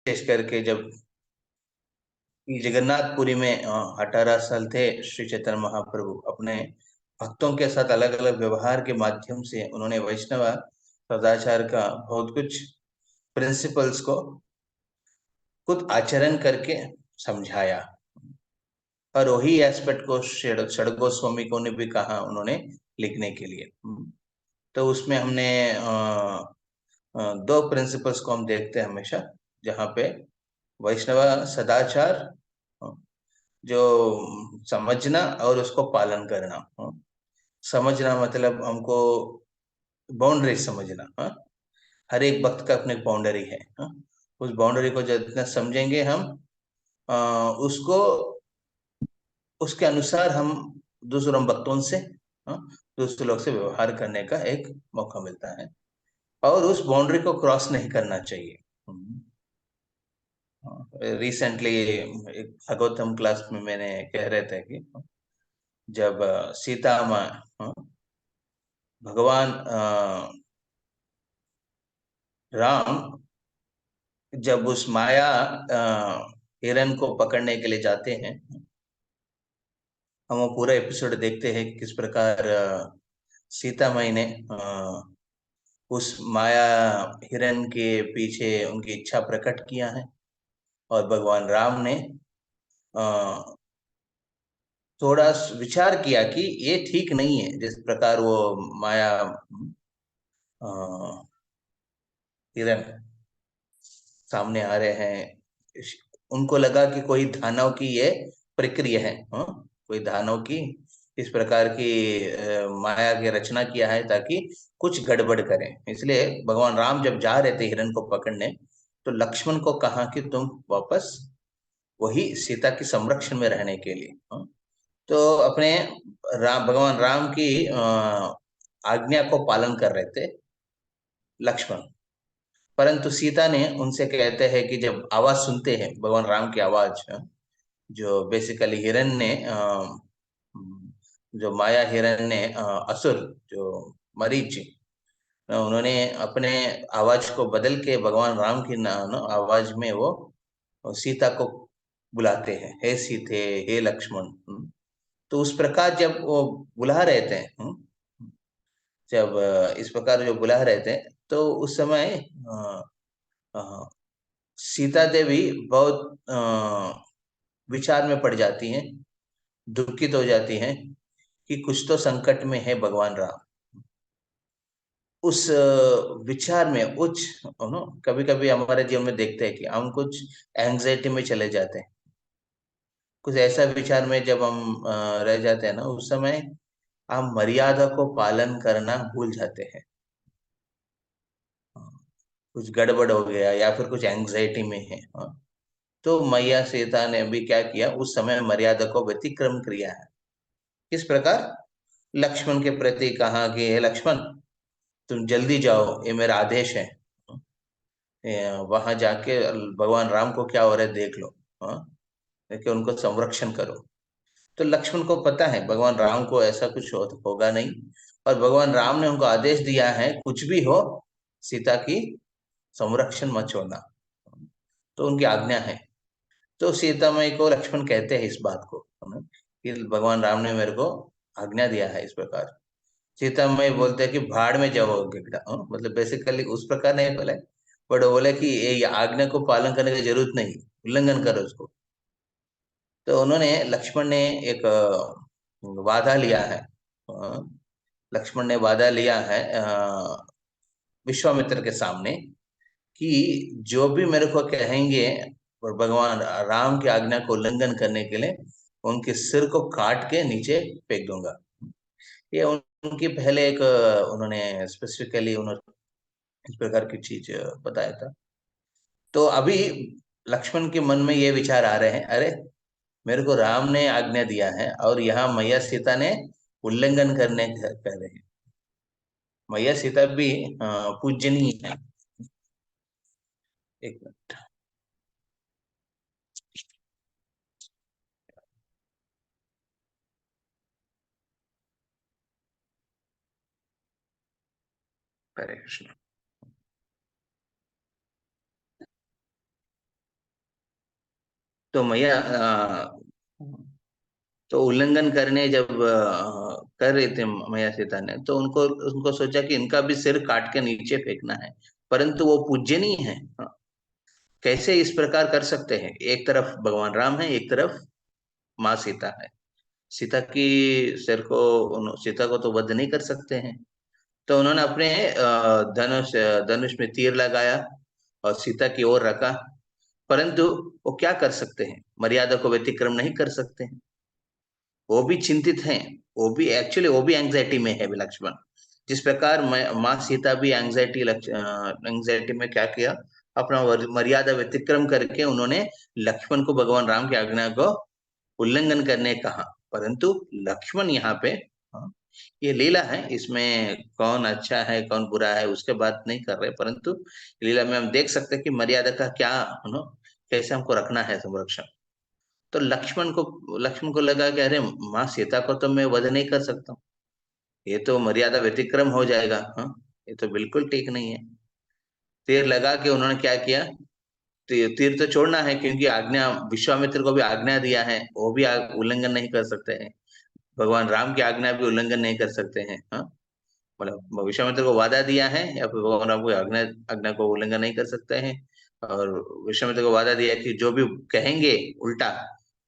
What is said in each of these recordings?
विशेष करके जब जगन्नाथपुरी में 18 साल थे श्री चैतन्य महाप्रभु, अपने भक्तों के साथ अलग अलग व्यवहार के माध्यम से उन्होंने वैष्णव सदाचार का बहुत कुछ प्रिंसिपल्स को खुद आचरण करके समझाया। और वही एस्पेक्ट को षड गोस्वामी को ने भी कहा उन्होंने लिखने के लिए। तो उसमें हमने दो प्रिंसिपल्स को हम देखते हैं हमेशा, जहाँ पे वैष्णव सदाचार, जो समझना और उसको पालन करना। समझना मतलब हमको बाउंड्री समझना। हर एक वक्त का अपने बाउंड्री है। उस बाउंड्री को जितना समझेंगे हम, उसको उसके अनुसार हम दूसरों भक्तों से, हाँ, दूसरे लोग से व्यवहार करने का एक मौका मिलता है, और उस बाउंड्री को क्रॉस नहीं करना चाहिए। रिसेंटली एक भागवतम क्लास में मैंने कह रहे थे कि जब सीता माँ, भगवान राम जब उस माया हिरण को पकड़ने के लिए जाते हैं, हम वो पूरा एपिसोड देखते हैं कि किस प्रकार सीता माई ने उस माया हिरण के पीछे उनकी इच्छा प्रकट किया है, और भगवान राम ने थोड़ा विचार किया कि ये ठीक नहीं है, जिस प्रकार वो माया हिरण सामने आ रहे हैं। उनको लगा कि कोई दानव की ये प्रक्रिया है, कोई दानव की इस प्रकार की माया की रचना किया है ताकि कुछ गड़बड़ करें। इसलिए भगवान राम जब जा रहे थे हिरण को पकड़ने, तो लक्ष्मण को कहा कि तुम वापस वही सीता की संरक्षण में रहने के लिए, तो अपने भगवान राम की आज्ञा को पालन कर रहे थे लक्ष्मण। परंतु सीता ने उनसे कहते हैं कि जब आवाज सुनते हैं भगवान राम की आवाज, जो बेसिकली हिरण ने जो माया हिरण ने असुर जो मरीच, उन्होंने अपने आवाज को बदल के भगवान राम की आवाज में वो सीता को बुलाते हैं, हे सीते, हे लक्ष्मण। तो उस प्रकार जब वो बुला रहे थे, जब इस प्रकार जो बुला रहे थे, तो उस समय अ, सीता देवी बहुत विचार में पड़ जाती हैं, दुखित हो जाती हैं कि कुछ तो संकट में है भगवान राम। उस विचार में उच्च, कभी कभी हमारे जीवन में देखते हैं कि हम कुछ एंग्जाइटी में चले जाते हैं, कुछ ऐसा विचार में जब हम रह जाते हैं ना, उस समय हम मर्यादा को पालन करना भूल जाते हैं। कुछ गड़बड़ हो गया या फिर कुछ एंग्जाइटी में है, तो मैया सीता ने भी क्या किया, उस समय मर्यादा को व्यतिक्रम किया है। किस प्रकार? लक्ष्मण के प्रति कहा कि हे लक्ष्मण, तुम जल्दी जाओ, ये मेरा आदेश है। वहां जाके भगवान राम को क्या हो रहा है देख लो, कि उनको संरक्षण करो। तो लक्ष्मण को पता है भगवान राम को ऐसा कुछ होगा नहीं, और भगवान राम ने उनको आदेश दिया है कुछ भी हो सीता की संरक्षण मत छोड़ना, तो उनकी आज्ञा है। तो सीता माई को लक्ष्मण कहते हैं इस बात को, कि भगवान राम ने मेरे को आज्ञा दिया है इस प्रकार। सीता माई बोलते हैं कि भाड़ में जाओ गिगड़ा, मतलब बेसिकली उस प्रकार नहीं बोले, बट वो बोले कि ये आज्ञा को पालन करने की जरूरत नहीं, उल्लंघन करो उसको। तो उन्होंने लक्ष्मण ने एक वादा लिया है, लक्ष्मण ने वादा लिया है विश्वामित्र के सामने, कि जो भी मेरे को कहेंगे और भगवान राम की आज्ञा को उल्लंघन करने के लिए, उनके सिर को काट के नीचे फेंक दूंगा। ये उनकी पहले एक उन्होंने स्पेसिफिकली उन्होंने इस प्रकार की चीज बताया था। तो अभी लक्ष्मण के मन में ये विचार आ रहे हैं, अरे मेरे को राम ने आज्ञा दिया है और यहाँ मैया सीता ने उल्लंघन करने कर रहे हैं। मैया सीता भी पूजनीय है। एक मिनट। हरे कृष्ण। तो मैया तो उल्लंघन करने जब कर रहे थे मैया सीता ने, तो उनको उनको सोचा कि इनका भी सिर काट के नीचे फेंकना है, परंतु वो पूज्य नहीं है। कैसे इस प्रकार कर सकते हैं? एक तरफ भगवान राम है, एक तरफ माँ सीता है। सीता की सिर को सीता को तो वध नहीं कर सकते हैं। तो उन्होंने अपने धनुष धनुष में तीर लगाया और सीता की ओर रखा, परंतु वो क्या कर सकते हैं? मर्यादा को व्यतिक्रम नहीं कर सकते हैं। वो भी चिंतित हैं, वो भी एंग्जाइटी में है लक्ष्मण। जिस प्रकार माँ सीता भी एंग्जाइटी में क्या किया, अपना मर्यादा व्यतिक्रम करके उन्होंने लक्ष्मण को भगवान राम की आज्ञा को उल्लंघन करने कहा। परंतु लक्ष्मण यहाँ पे, हाँ, ये लीला है, इसमें कौन अच्छा है कौन बुरा है उसके बात नहीं कर रहे, परंतु लीला में हम देख सकते हैं कि मर्यादा का क्या, कैसे हमको रखना है संरक्षण। तो लक्ष्मण को लगा कि अरे, माँ सीता को तो मैं वध नहीं कर सकता हूँ, ये तो मर्यादा व्यतिक्रम हो जाएगा। हाँ, ये तो बिल्कुल ठीक नहीं है। तीर लगा के उन्होंने क्या किया, तीर तो छोड़ना है, क्योंकि आज्ञा विश्वामित्र को भी आज्ञा दिया है, वो भी उल्लंघन नहीं कर सकते हैं। भगवान राम की आज्ञा भी उल्लंघन नहीं कर सकते हैं। हाँ, मतलब विश्वामित्र को वादा दिया है, या फिर भगवान राम को आज्ञा आज्ञा को उल्लंघन नहीं कर सकते हैं। और विश्वामित्र को वादा दिया कि जो भी कहेंगे उल्टा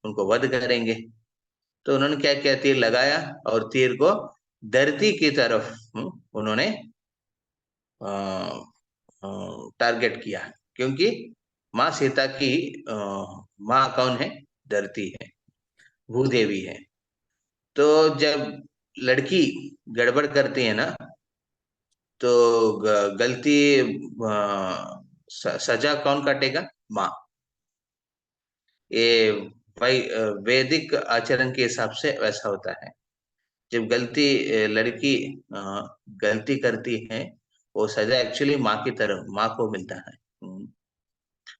उनको वध करेंगे। तो उन्होंने क्या किया, तीर लगाया और तीर को धरती की तरफ उन्होंने टारगेट किया है, क्योंकि माँ सीता की माँ कौन है? धरती है, भूदेवी है। तो जब लड़की गड़बड़ करती है ना, तो गलती सजा कौन काटेगा? माँ। ये भाई वैदिक आचरण के हिसाब से वैसा होता है। जब लड़की गलती करती है, वो सजा एक्चुअली माँ की तरफ, माँ को मिलता है।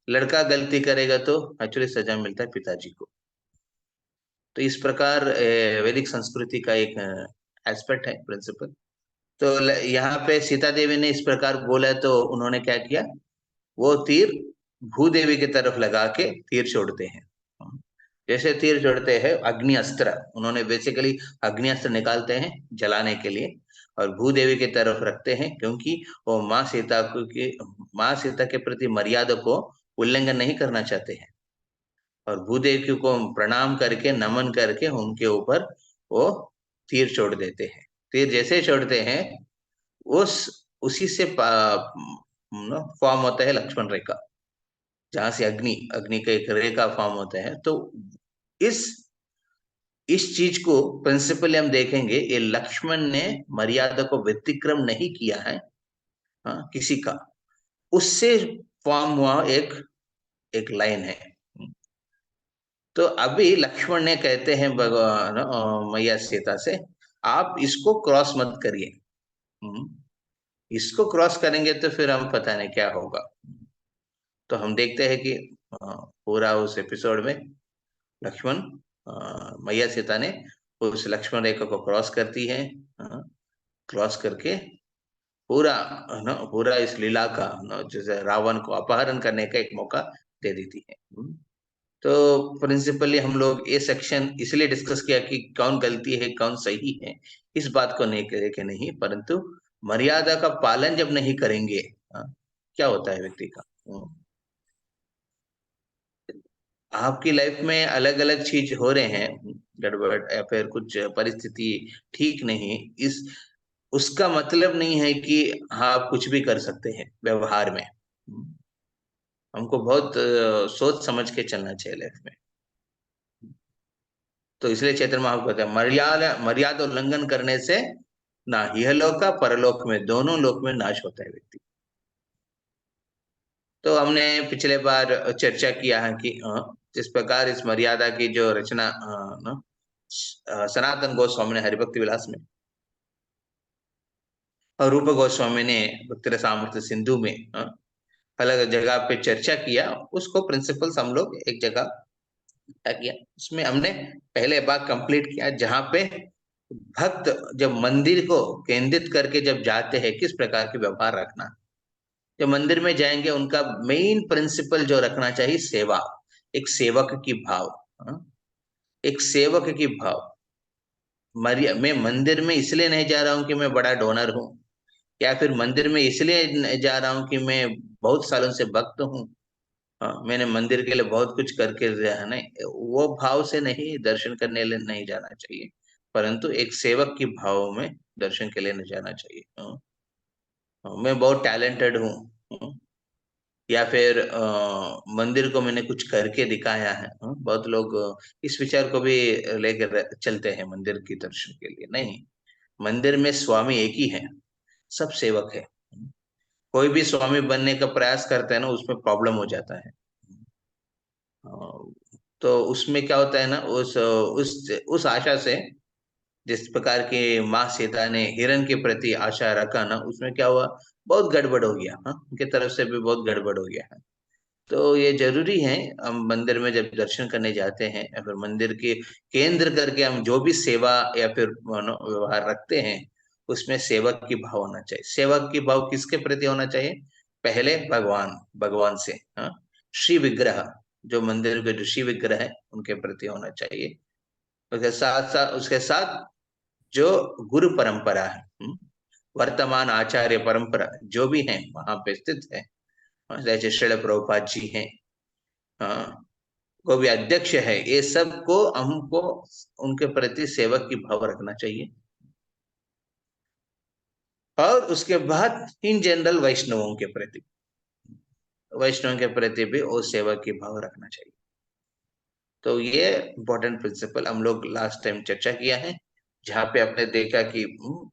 लड़का गलती करेगा तो एक्चुअली सजा मिलता है पिताजी को। तो इस प्रकार वैदिक संस्कृति का एक एस्पेक्ट है, प्रिंसिपल। तो यहाँ पे सीता देवी ने इस प्रकार बोला, तो उन्होंने क्या किया, वो तीर भूदेवी की तरफ लगा के तीर छोड़ते हैं। जैसे तीर छोड़ते हैं अग्नि अस्त्र, उन्होंने बेसिकली अग्नि अस्त्र निकालते हैं जलाने के लिए, और भूदेवी की तरफ रखते हैं, क्योंकि वो माँ सीता के प्रति मर्यादा को उल्लंघन नहीं करना चाहते हैं। और भूदेवी को प्रणाम करके, नमन करके उनके ऊपर वो तीर छोड़ देते हैं। तीर जैसे छोड़ते हैं, उस उसी से फॉर्म होता है लक्ष्मण रेखा, जहां से अग्नि अग्नि का एक रेखा फॉर्म होता है। तो इस इस चीज को प्रिंसिपली हम देखेंगे, ये लक्ष्मण ने मर्यादा को व्यतिक्रम नहीं किया है, हाँ, किसी का, उससे फॉर्म हुआ एक एक लाइन है। तो अभी लक्ष्मण ने कहते हैं भगवान मैया सीता से, आप इसको क्रॉस मत करिए। इसको क्रॉस करेंगे तो फिर हम पता नहीं क्या होगा। तो हम देखते हैं कि पूरा उस एपिसोड में लक्ष्मण मैया सीता ने उस लक्ष्मण रेखा को क्रॉस करती है। क्रॉस करके पूरा पूरा इस लीला का जैसे रावण को अपहरण करने का एक मौका दे देती है। तो प्रिंसिपली हम लोग ये सेक्शन इसलिए डिस्कस किया कि कौन गलती है कौन सही है, इस बात को नहीं करे कि नहीं, परंतु मर्यादा का पालन जब नहीं करेंगे, क्या होता है व्यक्ति का। आपकी लाइफ में अलग अलग चीज हो रहे हैं गड़बड़, या फिर कुछ परिस्थिति ठीक नहीं, इस उसका मतलब नहीं है कि हाँ आप कुछ भी कर सकते हैं व्यवहार में। हमको बहुत सोच समझ के चलना चाहिए लाइफ में। तो इसलिए चैतन्य महाप्रभु कहते हैं, मर्यादा मर्यादा उल्लंघन करने से ना इहलोक का परलोक में, दोनों लोक में नाश होता है व्यक्ति। तो हमने पिछले बार चर्चा किया है कि जिस प्रकार इस मर्यादा की जो रचना सनातन गोस्वामी ने हरिभक्ति विलास में, और रूप गोस्वामी ने भक्ति सामर्थ्य सिंधु में अलग जगह पे चर्चा किया, उसको प्रिंसिपल्स हम लोग एक जगह किया। उसमें हमने पहले बार कंप्लीट किया, जहाँ पे भक्त जब मंदिर को केंद्रित करके जब जाते हैं, किस प्रकार के व्यवहार रखना। जब मंदिर में जाएंगे, उनका मेन प्रिंसिपल जो रखना चाहिए, सेवा। एक सेवक की भाव, हाँ? एक सेवक की भाव। मैं मंदिर में इसलिए नहीं जा रहा हूँ कि मैं बड़ा डोनर हूँ, या फिर मंदिर में इसलिए जा रहा हूँ कि मैं बहुत सालों से भक्त हूँ, हाँ, मैंने मंदिर के लिए बहुत कुछ करके दिया है, नहीं, वो भाव से नहीं, दर्शन करने लिए नहीं जाना चाहिए, परंतु एक सेवक की भाव में दर्शन के लिए नहीं जाना चाहिए। हाँ, हाँ, मैं बहुत टैलेंटेड हूँ, हाँ, या फिर मंदिर को मैंने कुछ करके दिखाया है, हाँ, बहुत लोग इस विचार को भी लेकर चलते हैं मंदिर की दर्शन के लिए। नहीं, मंदिर में स्वामी एक ही है, सब सेवक है। कोई भी स्वामी बनने का प्रयास करता है ना, उसमें प्रॉब्लम हो जाता है। तो उसमें क्या होता है ना, उस आशा से, जिस प्रकार की माँ सीता ने हिरण के प्रति आशा रखा ना, उसमें क्या हुआ, बहुत गड़बड़ हो गया, हाँ, उनके तरफ से भी बहुत गड़बड़ हो गया है। तो ये जरूरी है, हम मंदिर में जब दर्शन करने जाते हैं या फिर मंदिर के केंद्र करके हम जो भी सेवा या फिर व्यवहार रखते हैं, उसमें सेवक की भाव होना चाहिए। सेवक की भाव किसके प्रति होना चाहिए? पहले भगवान भगवान से, हाँ, श्री विग्रह, जो मंदिर के जो श्री विग्रह है उनके प्रति होना चाहिए। उसके साथ जो गुरु परंपरा है, वर्तमान आचार्य परंपरा जो भी है वहां पे स्थित है, जैसे श्रील प्रभुपाद जी हैं, हाँ, को भी अध्यक्ष है, ये सब को हमको उनके प्रति सेवक की भाव रखना चाहिए। और उसके बाद इन जनरल वैष्णवों के प्रति भी वो सेवक की भाव रखना चाहिए। तो ये इम्पोर्टेंट प्रिंसिपल हम लोग लास्ट टाइम चर्चा किया है, जहाँ पे आपने देखा कि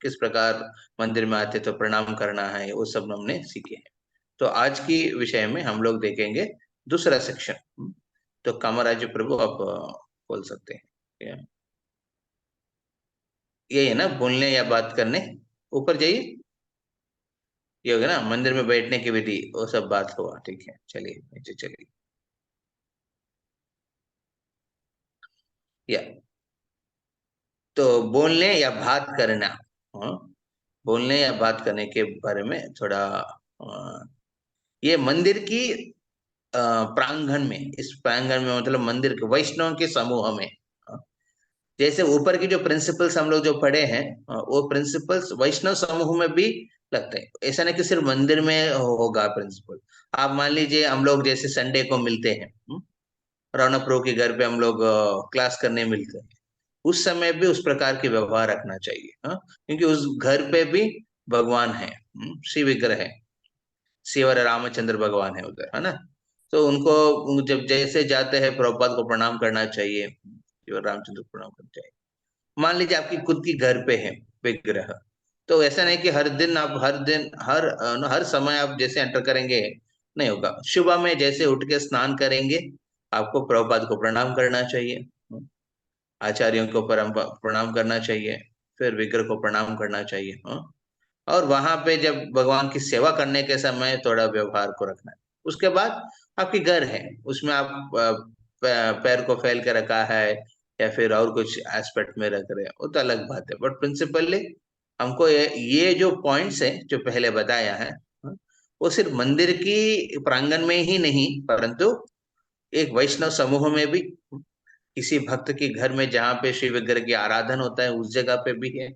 किस प्रकार मंदिर में आते तो प्रणाम करना है, वो सब हमने सीखे हैं। तो आज की विषय में हम लोग देखेंगे दूसरा सेक्शन। तो कामराज प्रभु आप बोल सकते हैं। ये है ना, बोलने या बात करने, ऊपर जाइए। ये होगा ना मंदिर में बैठने की विधि, वो सब बात हुआ, ठीक है, चलिए नीचे चलिए। या तो बोलने या बात करना, हाँ, बोलने या बात करने के बारे में थोड़ा, ये मंदिर की प्रांगण में, इस प्रांगण में मतलब मंदिर के वैष्णव के समूह में, हाँ, जैसे ऊपर की जो प्रिंसिपल्स हम लोग जो पढ़े हैं, वो प्रिंसिपल्स वैष्णव समूह में भी लगते हैं। ऐसा नहीं कि सिर्फ मंदिर में होगा प्रिंसिपल। आप मान लीजिए हम लोग जैसे संडे को मिलते हैं, रौनक प्रो के घर पे हम लोग क्लास करने मिलते हैं, उस समय भी उस प्रकार के व्यवहार रखना चाहिए, हाँ, क्योंकि उस घर पे भी भगवान है, श्री विग्रह है, शिव और रामचंद्र भगवान है उधर, है ना। तो उनको जब जैसे जाते हैं प्रभुपाद को प्रणाम करना चाहिए, शिव और रामचंद्र को प्रणाम करना चाहिए। मान लीजिए आपकी खुद की घर पे है विग्रह, तो ऐसा नहीं कि हर दिन आप हर दिन हर समय आप जैसे एंटर करेंगे, नहीं होगा। सुबह में जैसे उठ के स्नान करेंगे, आपको प्रभुपाद को प्रणाम करना चाहिए, आचार्यों को प्रणाम करना चाहिए, फिर विग्रह को प्रणाम करना चाहिए, हाँ? और वहां पे जब भगवान की सेवा करने के समय थोड़ा व्यवहार को रखना है। उसके बाद आपकी घर है, उसमें आप पैर को फैल के रखा है या फिर और कुछ एस्पेक्ट में रख रहे हैं, वो तो अलग बात है, बट प्रिंसिपली हमको ये जो पॉइंट्स है जो पहले बताया है, हाँ, वो सिर्फ मंदिर की प्रांगण में ही नहीं, परंतु एक वैष्णव समूह में भी, किसी भक्त के घर में जहाँ पे शिव विग्रह की आराधना होता है उस जगह पे भी है,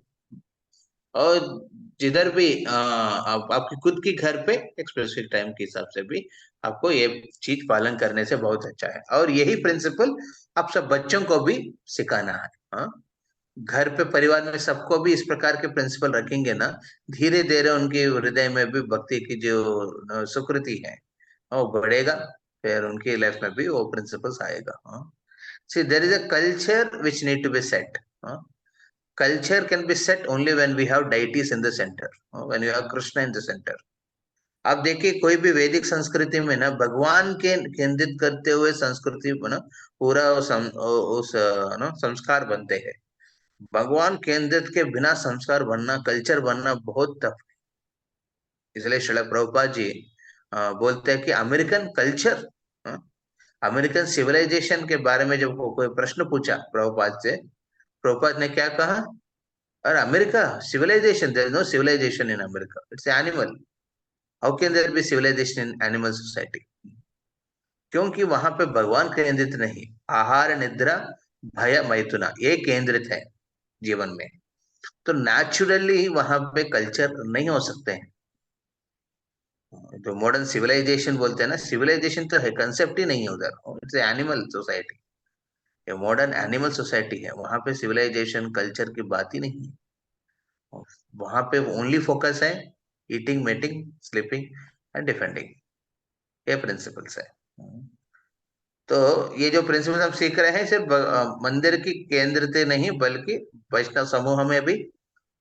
और जिधर भी आपकी खुद की घर पे एक स्पेसिफिक टाइम के हिसाब से भी आपको ये चीज पालन करने से बहुत अच्छा है। और यही प्रिंसिपल आप सब बच्चों को भी सिखाना है, हाँ? घर पे परिवार में सबको भी इस प्रकार के प्रिंसिपल रखेंगे ना, धीरे धीरे उनके हृदय में भी भक्ति की जो सुकृति है वो बढ़ेगा, फिर उनकी लाइफ में भी वो प्रिंसिपल्स आएगा, हाँ। See, there is a culture which need to be set. Culture can be set only when we have deities in the center, when you have Krishna in the center. आप देखिए कोई भी वैदिक संस्कृति में ना, भगवान के केंद्रित करते हुए संस्कृति ना, पूरा उस ना संस्कार बनते हैं। भगवान केंद्रित के बिना संस्कार बनना, कल्चर बनना बहुत टफ। इसलिए श्रील प्रभुपाद जी बोलते हैं कि अमेरिकन कल्चर, अमेरिकन सिविलाइजेशन के बारे में जब कोई प्रश्न पूछा प्रभुपाद से, प्रभुपाद ने क्या कहा? और America civilization, there is no civilization in America, it's an animal. How can there be civilization in animal society? क्योंकि वहां पे भगवान केंद्रित नहीं, आहार निद्रा भय मैथुना ये केंद्रित है जीवन में। तो नेचुरली वहां पे कल्चर नहीं हो सकते हैं। जो मॉडर्न सिविलाइजेशन बोलते हैं ना, सिविलाइजेशन तो है, कंसेप्ट ही नहीं है उधर, इट्स एनिमल सोसाइटी। ये मॉडर्न एनिमल सोसाइटी है, वहां पे सिविलाइजेशन कल्चर की बात ही नहीं है। वहां पे ओनली फोकस है eating, meeting, sleeping and defending, ये प्रिंसिपल्स है। तो ये जो प्रिंसिपल्स हम सीख रहे हैं सिर्फ मंदिर की केंद्र से नहीं, बल्कि वैष्णव समूह में भी,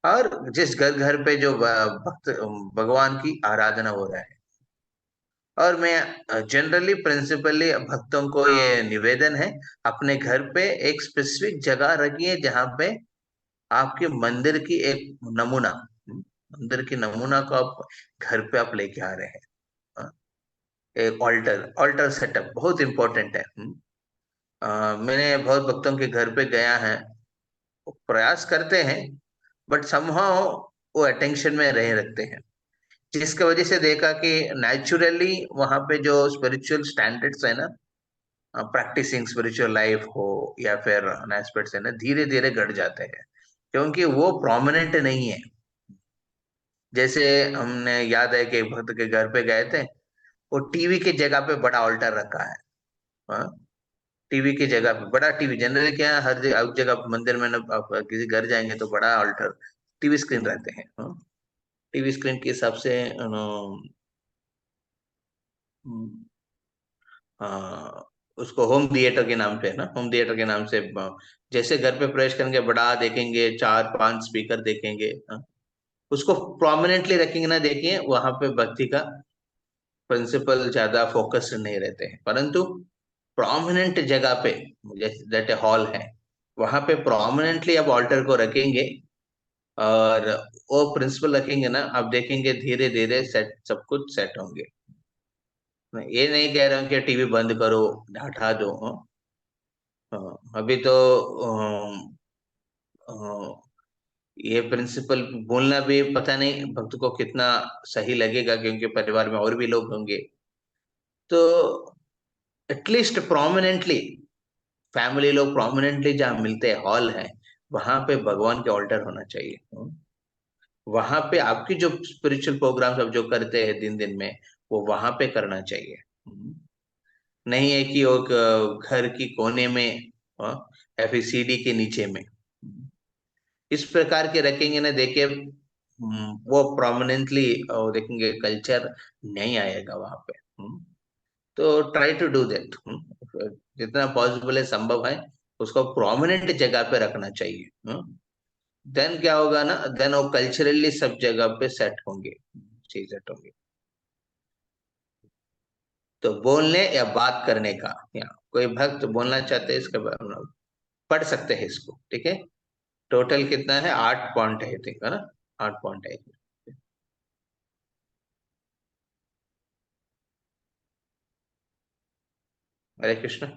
और जिस घर घर पे जो भक्त भगवान की आराधना हो रहा है। और मैं जनरली प्रिंसिपली भक्तों को ये निवेदन है, अपने घर पे एक स्पेसिफिक जगह रखिए जहाँ पे आपके मंदिर की एक नमूना, मंदिर की नमूना को आप घर पे आप लेके आ रहे हैं। हाँ, एक ऑल्टर, ऑल्टर सेटअप बहुत इंपॉर्टेंट है। मैंने बहुत भक्तों के घर पे गया है, वो प्रयास करते हैं बट समहाउ वो अटेंशन में रहे रखते हैं, जिसकी वजह से देखा कि नेचुरली वहां पे जो स्पिरिचुअल स्टैंडर्ड्स है ना, प्रैक्टिसिंग स्पिरिचुअल लाइफ हो या फिर एस्पेक्ट्स है ना, धीरे धीरे घट जाते हैं, क्योंकि वो प्रोमिनेंट नहीं है। जैसे हमने याद है कि एक भक्त के घर पे गए थे, वो टीवी की जगह पे बड़ा ऑल्टर रखा है। हाँ, टीवी की जगह पे बड़ा टीवी, जनरली क्या है, हर जगह, मंदिर में ना, आप किसी घर जाएंगे तो बड़ा ऑल्टर, टीवी स्क्रीन रहते हैं। हाँ, टीवी स्क्रीन के हिसाब से हाँ, उसको होम थिएटर के नाम पे है ना, होम थिएटर के नाम से जैसे घर पे प्रवेश करेंगे बड़ा देखेंगे, 4-5 स्पीकर देखेंगे। हाँ, उसको प्रोमिनेंटली रखेंगे ना, देखिए वहां पे भक्ति का प्रिंसिपल ज्यादा फोकस नहीं रहते हैं, परंतु प्रोमिनेंट जगह पे जैसे दैट हॉल है, वहां पे प्रोमिनेंटली आप ऑल्टर को रखेंगे और वो प्रिंसिपल रखेंगे ना, आप देखेंगे धीरे धीरे सेट, सब कुछ सेट होंगे। मैं ये नहीं कह रहा हूँ कि टीवी बंद करो, हटा दो। हाँ, हाँ, अभी तो अम, ये प्रिंसिपल बोलना भी पता नहीं भक्त को कितना सही लगेगा, क्योंकि परिवार में और भी लोग होंगे। तो एटलीस्ट प्रोमिनेंटली फैमिली लोग प्रोमिनेंटली जहाँ मिलते हैं, हॉल है, वहां पे भगवान के ऑल्टर होना चाहिए। वहां पे आपकी जो स्पिरिचुअल प्रोग्राम्स आप जो करते हैं दिन दिन में, वो वहां पे करना चाहिए। नहीं है कि वो घर की कोने में, या फिर सीढ़ी के नीचे में, इस प्रकार के रखेंगे ना, देखिए वो प्रोमिनेंटली देखेंगे, कल्चर नहीं आएगा वहां पे। तो ट्राई टू डू दैट, जितना पॉसिबल है, संभव है, उसको प्रोमिनेंट जगह पे रखना चाहिए। देन क्या होगा ना, देन वो कल्चरली सब जगह पे सेट होंगे, चीज सेट होंगे। तो बोलने या बात करने का, या कोई भक्त बोलना चाहते हैं, इसके बारे में पढ़ सकते हैं इसको, ठीक है। टोटल कितना है, 8 पॉइंट है, ठीक है ना, 8 पॉइंट है। Hare Krishna.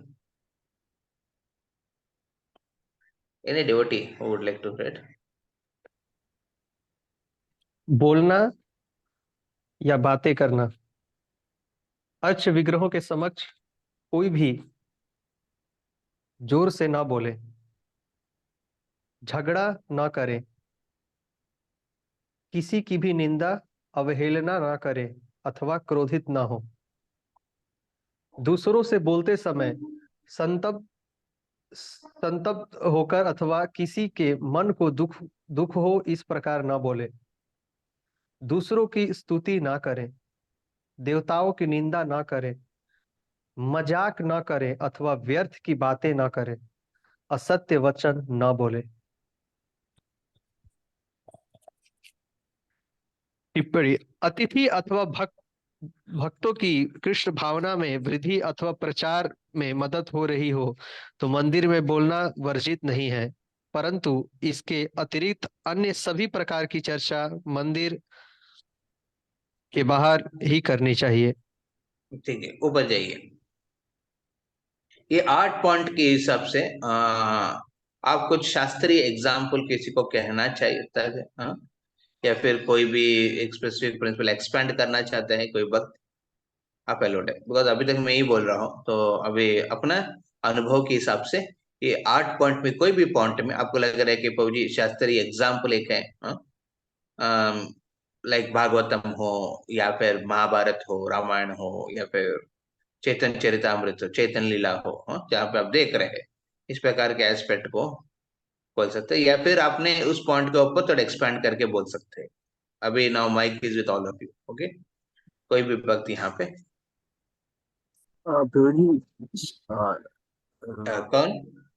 Any devotee who would like to read? बोलना या बातें करना, अर्च विग्रहों के समक्ष कोई भी जोर से ना बोले, झगड़ा ना करे, किसी की भी निंदा अवहेलना ना करे अथवा क्रोधित ना हो, दूसरों से बोलते समय संतप्त संतप्त होकर अथवा किसी के मन को दुख दुख हो इस प्रकार ना बोले, दूसरों की स्तुति ना करें, देवताओं की निंदा ना करें, मजाक ना करें अथवा व्यर्थ की बातें ना करें, असत्य वचन ना बोले। टिप्पणी, अतिथि अथवा भक्तों की कृष्ण भावना में वृद्धि अथवा प्रचार में मदद हो रही हो तो मंदिर में बोलना वर्जित नहीं है, परंतु इसके अतिरिक्त अन्य सभी प्रकार की चर्चा मंदिर के बाहर ही करनी चाहिए। ठीक है, ऊपर जाइए। ये 8 पॉइंट के हिसाब से आप कुछ शास्त्रीय एग्जाम्पल किसी को कहना चाहता है, हाँ? या फिर कोई भी एक स्पेसिफिक प्रिंसिपल एक्सपेंड करना चाहते हैं कोई वक्त? आप अलाउड है, बिकॉज अभी तक मैं ही बोल रहा हूँ, तो अभी अपना अनुभव के हिसाब से ये 8 पॉइंट में कोई भी पॉइंट में आपको लग रहा है कि प्रभु जी शास्त्रीय एग्जाम्पल एक है, लाइक भागवतम हो या फिर महाभारत हो, रामायण हो, या फिर चैतन्य चरितामृत हो, चैतन्य लीला हो, जहाँ पे आप देख रहे हैं, इस प्रकार के एस्पेक्ट को बोल सकते हैं, या फिर आपने उस पॉइंट के ऊपर थोड़ा एक्सपैंड करके बोल सकते हैं। अभी now mic is with all of you, okay. कोई भी भक्त यहाँ पे प्रभु जी, कौन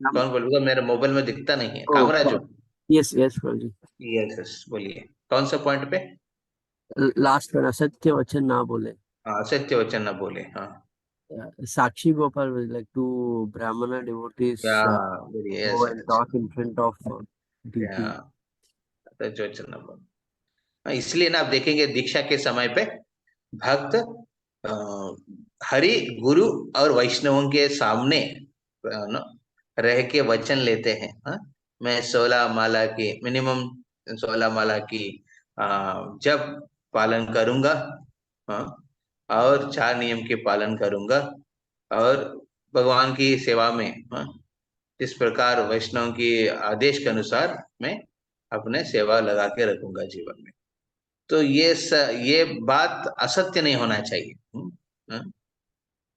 कौन बोलूंगा, मेरे मोबाइल में दिखता नहीं है, ओ कामराज हो? यस यस प्रभु जी। यस यस, बोलिए कौन सा पॉइंट पे? लास्ट में असत्य वचन ना बोले। हाँ, सत्य वचन न बोले, हाँ। Sakshi Gopal was like two Brahmana या, devotees yes go and yes, talk in front of DP. या सत्य वचन न बोले। हाँ, इसलिए ना आप देखेंगे दीक्षा के समय पे भक्त अ, हरि गुरु और वैष्णवों के सामने न, रह के वचन लेते हैं, हाँ? मैं 16 माला की मिनिमम 16 माला की जब पालन करूंगा, हाँ? और 4 नियम के पालन करूंगा, और भगवान की सेवा में, हाँ? इस प्रकार वैष्णव की आदेश के अनुसार मैं अपने सेवा लगा के रखूंगा जीवन में। तो ये बात असत्य नहीं होना चाहिए, हाँ?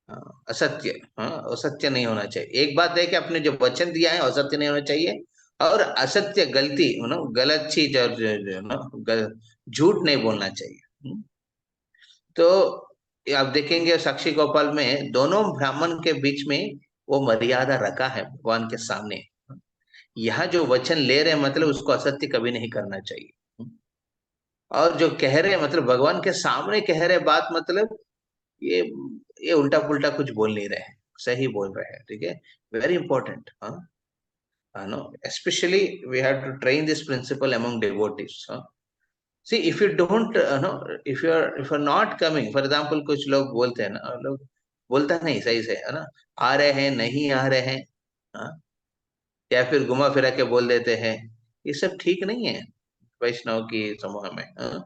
हाँ, असत्य, हाँ, असत्य नहीं होना चाहिए। एक बात है कि आपने जो वचन दिया है असत्य नहीं होना चाहिए, और असत्य गलती, गलत चीज और झूठ नहीं बोलना चाहिए। तो ये आप देखेंगे साक्षी गोपाल में दोनों ब्राह्मण के बीच में वो मर्यादा रखा है भगवान के सामने। यहाँ जो वचन ले रहे हैं मतलब उसको असत्य कभी नहीं करना चाहिए, और जो कह रहे हैं मतलब भगवान के सामने कह रहे बात, मतलब ये ये उल्टा पुल्टा कुछ बोल नहीं रहे हैं, सही बोल रहे हैं, ठीक है। वेरी इंपॉर्टेंट, हाँ, no, especially we have to train this principle among devotees, see if you don't no, if you're not coming, for example कुछ लोग बोलते हैं ना, लोग बोलता नहीं सही से, है ना, आ रहे हैं नहीं आ रहे हैं, हाँ? या फिर घुमा फिरा के बोल देते हैं, ये सब ठीक नहीं है वैष्णव की समूह में, हाँ?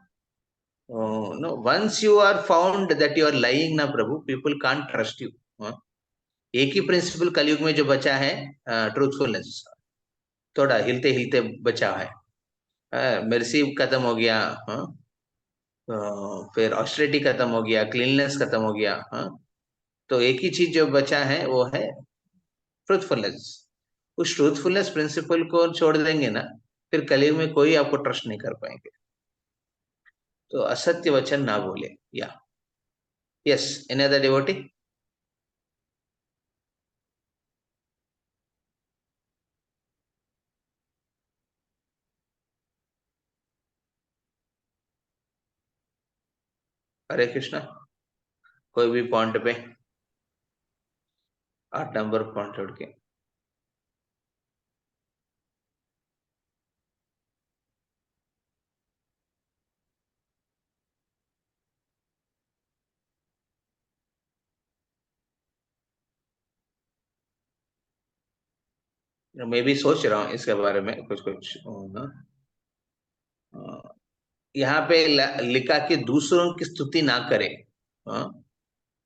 No, once you are found that you are lying ना Prabhu, people can't trust you. एक ही प्रिंसिपल कलयुग में जो बचा है, ट्रूथफुलनेस, थोड़ा हिलते हिलते बचा है, मेर्सी खत्म हो गया, हाँ? फिर ऑस्टेरिटी खत्म हो गया, क्लीननेस खत्म हो गया, हाँ? तो एक ही चीज जो बचा है वो है ट्रूथफुलनेस। उस ट्रूथफुलनेस प्रिंसिपल को छोड़ देंगे ना, फिर कलयुग में कोई आपको ट्रस्ट नहीं कर पाएंगे। तो असत्य वचन ना बोले, या यस, एनी अदर डिवोटी? हरे कृष्णा। कोई भी पॉइंट पे 8 नंबर पॉइंट छोड़ के। मैं भी सोच रहा हूँ इसके बारे में कुछ कुछ ना, यहाँ पे लिखा कि दूसरों की स्तुति ना करें, हाँ?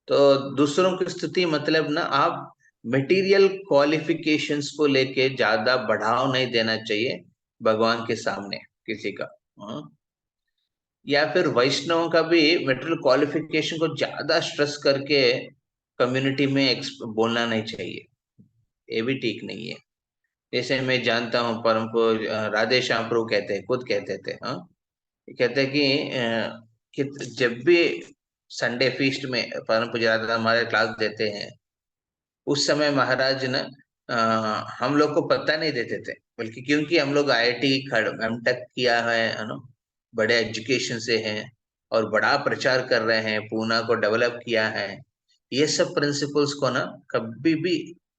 तो दूसरों की स्तुति मतलब ना, आप मटेरियल क्वालिफिकेशंस को लेके ज्यादा बढ़ाव नहीं देना चाहिए भगवान के सामने किसी का, हाँ? या फिर वैष्णवों का भी मटेरियल क्वालिफिकेशन को ज्यादा स्ट्रेस करके कम्युनिटी में बोलना नहीं चाहिए, ये भी ठीक नहीं है। जैसे मैं जानता हूँ परम को राधे श्याम प्रभु कहते हैं, खुद कहते थे, हाँ? कहते हैं कि जब भी संडे फीस्ट में परम पूज्य हमारे क्लास देते हैं, उस समय महाराज ना हम लोग को पता नहीं देते थे, बल्कि क्योंकि हम लोग आईआईटी एम टेक किया है ना, बड़े एजुकेशन से हैं, और बड़ा प्रचार कर रहे हैं, पूना को डेवलप किया है, ये सब प्रिंसिपल्स को ना कभी भी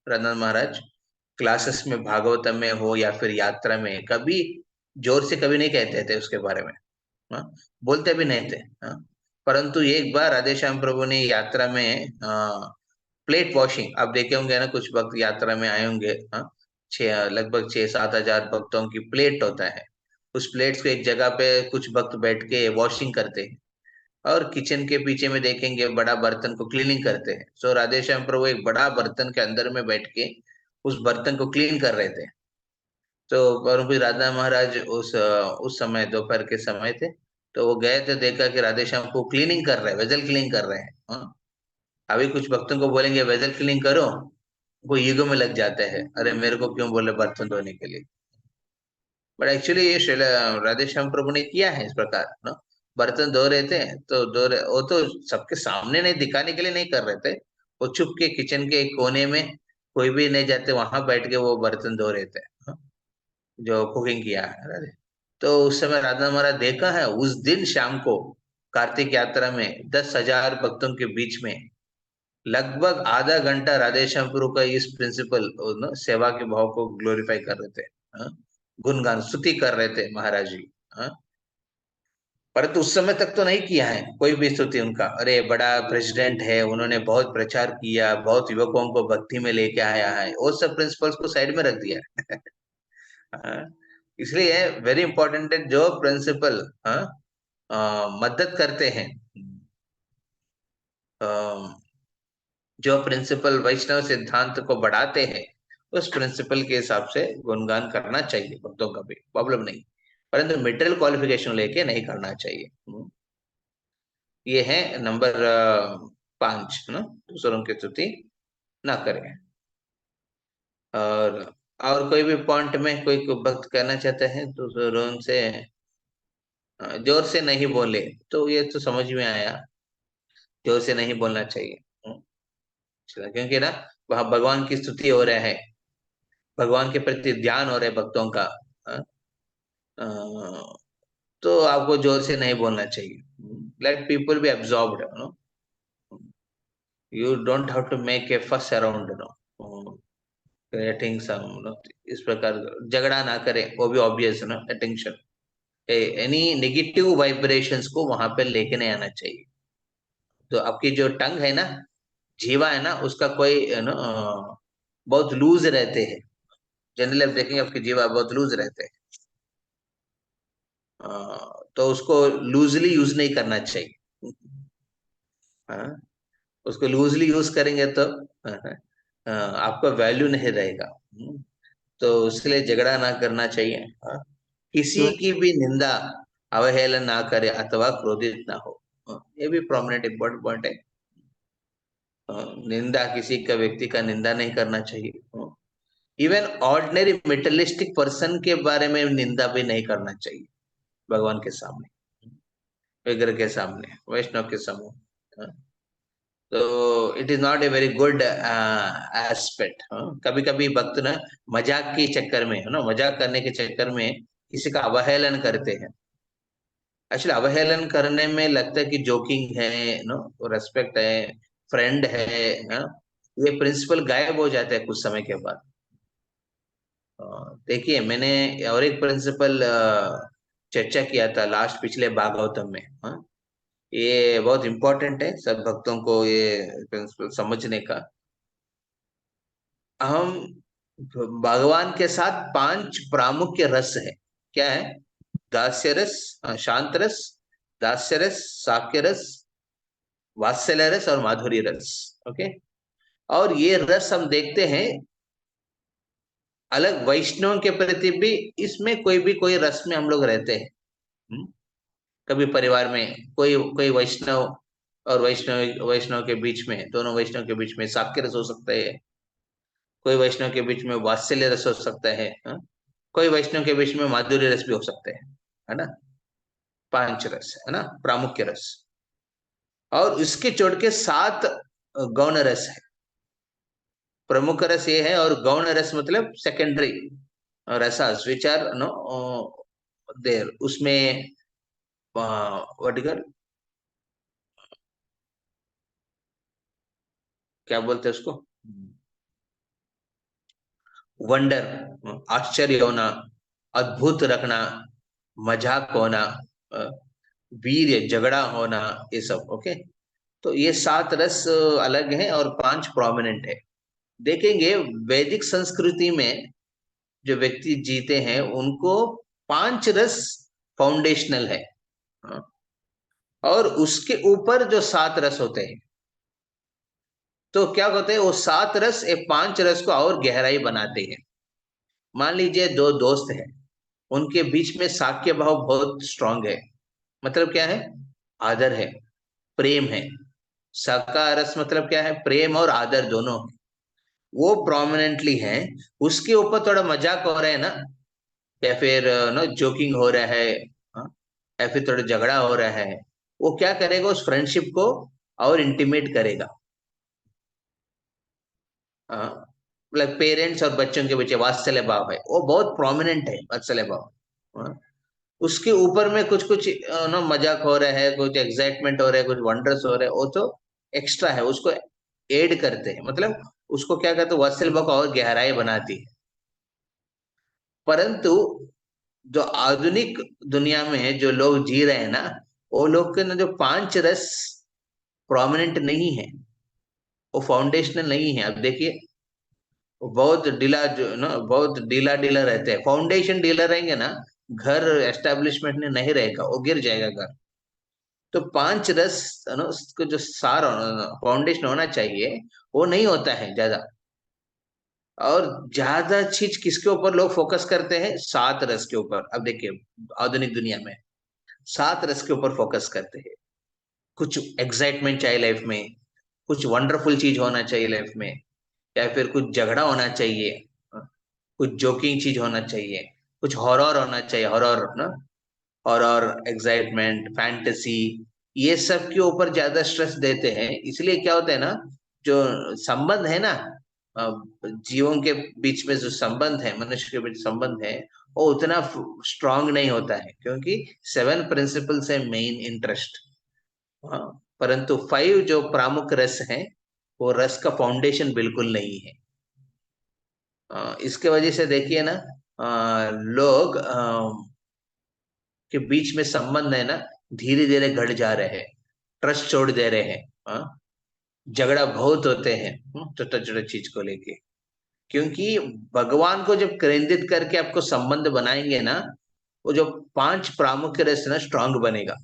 प्रधान महाराज क्लासेस में भागवतम में हो या फिर यात्रा में कभी जोर से कभी नहीं कहते थे उसके बारे में, हाँ? बोलते भी नहीं थे, हाँ? परंतु एक बार राधेश्याम प्रभु ने यात्रा में प्लेट वॉशिंग, आप देखे होंगे ना, कुछ भक्त यात्रा में आए होंगे, हाँ? लगभग 6-7 हजार भक्तों की प्लेट होता है, उस प्लेट्स को एक जगह पे कुछ भक्त बैठ के वॉशिंग करते हैं, और किचन के पीछे में देखेंगे बड़ा बर्तन को क्लीनिंग करते हैं। सो राधे श्याम प्रभु एक बड़ा बर्तन के अंदर में बैठ के उस बर्तन को क्लीन कर रहे थे। तो परंतु राधा महाराज उस समय दोपहर के समय थे, तो वो गए थे, देखा कि राधे श्याम को क्लीनिंग कर रहे हैं, वेजल क्लीनिंग कर रहे हैं। हाँ? अभी कुछ भक्तों को बोलेंगे वेजल क्लीनिंग करो, वो ईगो में लग जाते हैं, अरे मेरे को क्यों बोले बर्तन धोने के लिए। बट एक्चुअली ये राधे श्याम प्रभु ने किया है इस प्रकार ना। बर्तन धो रहे थे तो वो तो सबके सामने नहीं, दिखाने के लिए नहीं कर रहे थे। वो चुप के किचन के एक कोने में, कोई भी नहीं जाते, वहां बैठ के वो बर्तन धो रहे थे। हाँ? जो कुकिंग किया है राधे। तो उस समय राधा महाराज देखा है उस दिन शाम को कार्तिक यात्रा में 10,000 भक्तों के बीच में लगभग आधा घंटा राधे श्याम प्रभु का इस प्रिंसिपल सेवा के भाव को ग्लोरीफाई कर रहे थे। हाँ? गुणगान स्तुति कर रहे थे महाराज जी। हाँ? परंतु उस समय तक तो नहीं किया है कोई भी स्तुति उनका, अरे बड़ा प्रेसिडेंट है, उन्होंने बहुत प्रचार किया, बहुत युवकों को भक्ति में लेके आया है, वो सब प्रिंसिपल्स को साइड में रख दिया। हाँ? इसलिए वेरी इंपॉर्टेंट है जो प्रिंसिपल मदद करते हैं, अ, जो प्रिंसिपल वैष्णव सिद्धांत को बढ़ाते हैं, उस प्रिंसिपल के हिसाब से गुणगान करना चाहिए भक्तों का भी, प्रॉब्लम नहीं। परंतु मेटेरियल क्वालिफिकेशन लेके नहीं करना चाहिए। ये है नंबर 5 ना, दूसरों की स्तुति ना करें। और कोई भी पॉइंट में कोई भक्त कहना चाहते हैं दूसरों से जोर से नहीं बोले, तो ये तो समझ में आया, जोर से नहीं बोलना चाहिए। क्योंकि ना वहां भगवान की स्तुति हो रहा है, भगवान के प्रति ध्यान हो रहा है भक्तों का। हाँ? अ, तो आपको जोर से नहीं बोलना चाहिए। Let people be absorbed, no, you don't have to make a fuss around, no, creating some, no, इस प्रकार झगड़ा ना करे, वो भी ऑब्वियस ना, अटेंशन एनी नेगेटिव वाइब्रेशंस को वहां पे लेके नहीं आना चाहिए। तो आपकी जो टंग है ना, जीवा है ना, उसका कोई नो बहुत लूज रहते हैं। जनरली आप देखेंगे आपके जीवा बहुत लूज रहते हैं। तो उसको लूजली यूज नहीं करना चाहिए। हाँ? उसको लूजली यूज करेंगे तो आपका वैल्यू नहीं रहेगा। तो इसलिए झगड़ा ना करना चाहिए। हाँ? किसी की भी निंदा अवहेलना ना करे अथवा क्रोधित ना हो। ये भी प्रोमिनेंट इंपॉर्टेंट पॉइंट है। निंदा किसी का, व्यक्ति का निंदा नहीं करना चाहिए। इवन ऑर्डिनरी मेटेरियलिस्टिक पर्सन के बारे में निंदा भी नहीं करना चाहिए भगवान के सामने, विग्रह के सामने, वैष्णव के समूह। तो it is not a very good aspect. कभी कभी भक्त ना मजाक के चक्कर में, है ना, मजाक करने के चक्कर में किसी का अवहेलन करते हैं। एक्चुअली अवहेलन करने में लगता है कि जोकिंग है, नो, रेस्पेक्ट है, फ्रेंड है, ये प्रिंसिपल गायब हो जाता है कुछ समय के बाद। देखिए मैंने और एक प्रिंसिपल चर्चा किया था लास्ट पिछले भागवतम में। ये बहुत इंपॉर्टेंट है सब भक्तों को ये प्रिंसिपल समझने का। हम भगवान के साथ 5 प्रामुख्य रस है। क्या है? दास्य रस, शांत रस, दास्य रस, साक्य रस, वात्सल्य रस और माधुरी रस। ओके। और ये रस हम देखते हैं अलग वैष्णव के प्रति भी, इसमें कोई रस में हम लोग रहते हैं। कभी परिवार में कोई कोई वैष्णव और वैष्णव वैष्णव के बीच में, दोनों वैष्णव के बीच में साक्य रस हो सकता है, कोई वैष्णव के बीच में वात्सल्य रस हो सकता है, कोई वैष्णव के बीच में माधुर्य रस भी हो सकते हैं, है ना। 5 रस है ना, प्रामुख्य रस। और इसके छोड़ के 7 गौण रस है। प्रमुख रस ये है, और गौण रस मतलब सेकेंडरी रसास विच आर नो देर, उसमें वर्टिकल क्या बोलते हैं उसको, वंडर, आश्चर्य होना, अद्भुत रखना, मजाक होना, वीर झगड़ा होना, ये सब। ओके। तो ये 7 रस अलग हैं और 5 प्रोमिनेंट है। देखेंगे वैदिक संस्कृति में जो व्यक्ति जीते हैं उनको 5 रस फाउंडेशनल है। और उसके ऊपर जो 7 रस होते हैं, तो क्या होते हैं वो 7 रस ये 5 रस को और गहराई बनाते हैं। मान लीजिए दो दोस्त हैं, उनके बीच में साक्य भाव बहुत स्ट्रांग है। मतलब क्या है? आदर है, प्रेम है। सका रस मतलब क्या है? प्रेम और आदर दोनों है। वो प्रोमिनेंटली है। उसके ऊपर थोड़ा मजाक हो रहा है ना, या फिर नो जोकिंग हो रहा है, हाँ? या फिर थोड़ा झगड़ा हो रहा है, वो क्या करेगा? उस फ्रेंडशिप को और इंटीमेट करेगा। हाँ, मतलब पेरेंट्स और बच्चों के बीच वात्सल्य भाव है, वो बहुत प्रोमिनेंट है वात्सल्य भाव। हाँ? उसके ऊपर में कुछ कुछ नो मजाक हो रहा है, कुछ एक्साइटमेंट हो रहा है, कुछ वंडर्स हो रहा है, वो तो एक्स्ट्रा है, उसको ऐड करते हैं। मतलब उसको क्या कहते हैं? वात्सल्य भाव को और गहराई बनाती है। परंतु जो आधुनिक दुनिया में जो लोग जी रहे हैं ना, वो लोग के ना जो 5 रस प्रोमिनेंट नहीं है, वो फाउंडेशनल नहीं है। अब देखिए, वो बहुत ढीला, जो ना बहुत ढीला ढीला रहते हैं। फाउंडेशन ढीला रहेंगे ना, घर एस्टेब्लिशमेंट में नहीं रहेगा, वो गिर जाएगा घर। तो 5 रस ना उसको जो सार फाउंडेशन होना चाहिए, वो नहीं होता है ज्यादा। और ज्यादा चीज किसके ऊपर लोग फोकस करते हैं? 7 रस के ऊपर। अब देखिए, आधुनिक दुनिया में 7 रस के ऊपर फोकस करते हैं। कुछ एक्साइटमेंट चाहिए लाइफ में, कुछ वंडरफुल चीज होना चाहिए लाइफ में, या फिर कुछ झगड़ा होना चाहिए, कुछ जोकिंग चीज होना चाहिए, कुछ हॉरर होना चाहिए, हॉरर ना, हॉरर, एक्साइटमेंट, फैंटेसी, ये सब के ऊपर ज्यादा स्ट्रेस देते हैं। इसलिए क्या होता है ना, जो संबंध है ना, अ, जीवों के बीच में जो संबंध है, मनुष्य के बीच संबंध है, वो उतना स्ट्रांग नहीं होता है, क्योंकि 7 प्रिंसिपल है मेन इंटरेस्ट। हाँ, परंतु 5 जो प्रमुख रस हैं, वो रस का फाउंडेशन बिल्कुल नहीं है। इसके वजह से देखिए ना, लोग के बीच में संबंध है ना, धीरे धीरे घट जा रहे हैं, ट्रस्ट छोड़ दे रहे हैं। झगड़ा बहुत होते हैं छोटा छोटा चीज को लेके। क्योंकि भगवान को जब केंद्रित करके आपको संबंध बनाएंगे ना, वो जो 5 प्रामुख्य रस ना स्ट्रांग बनेगा।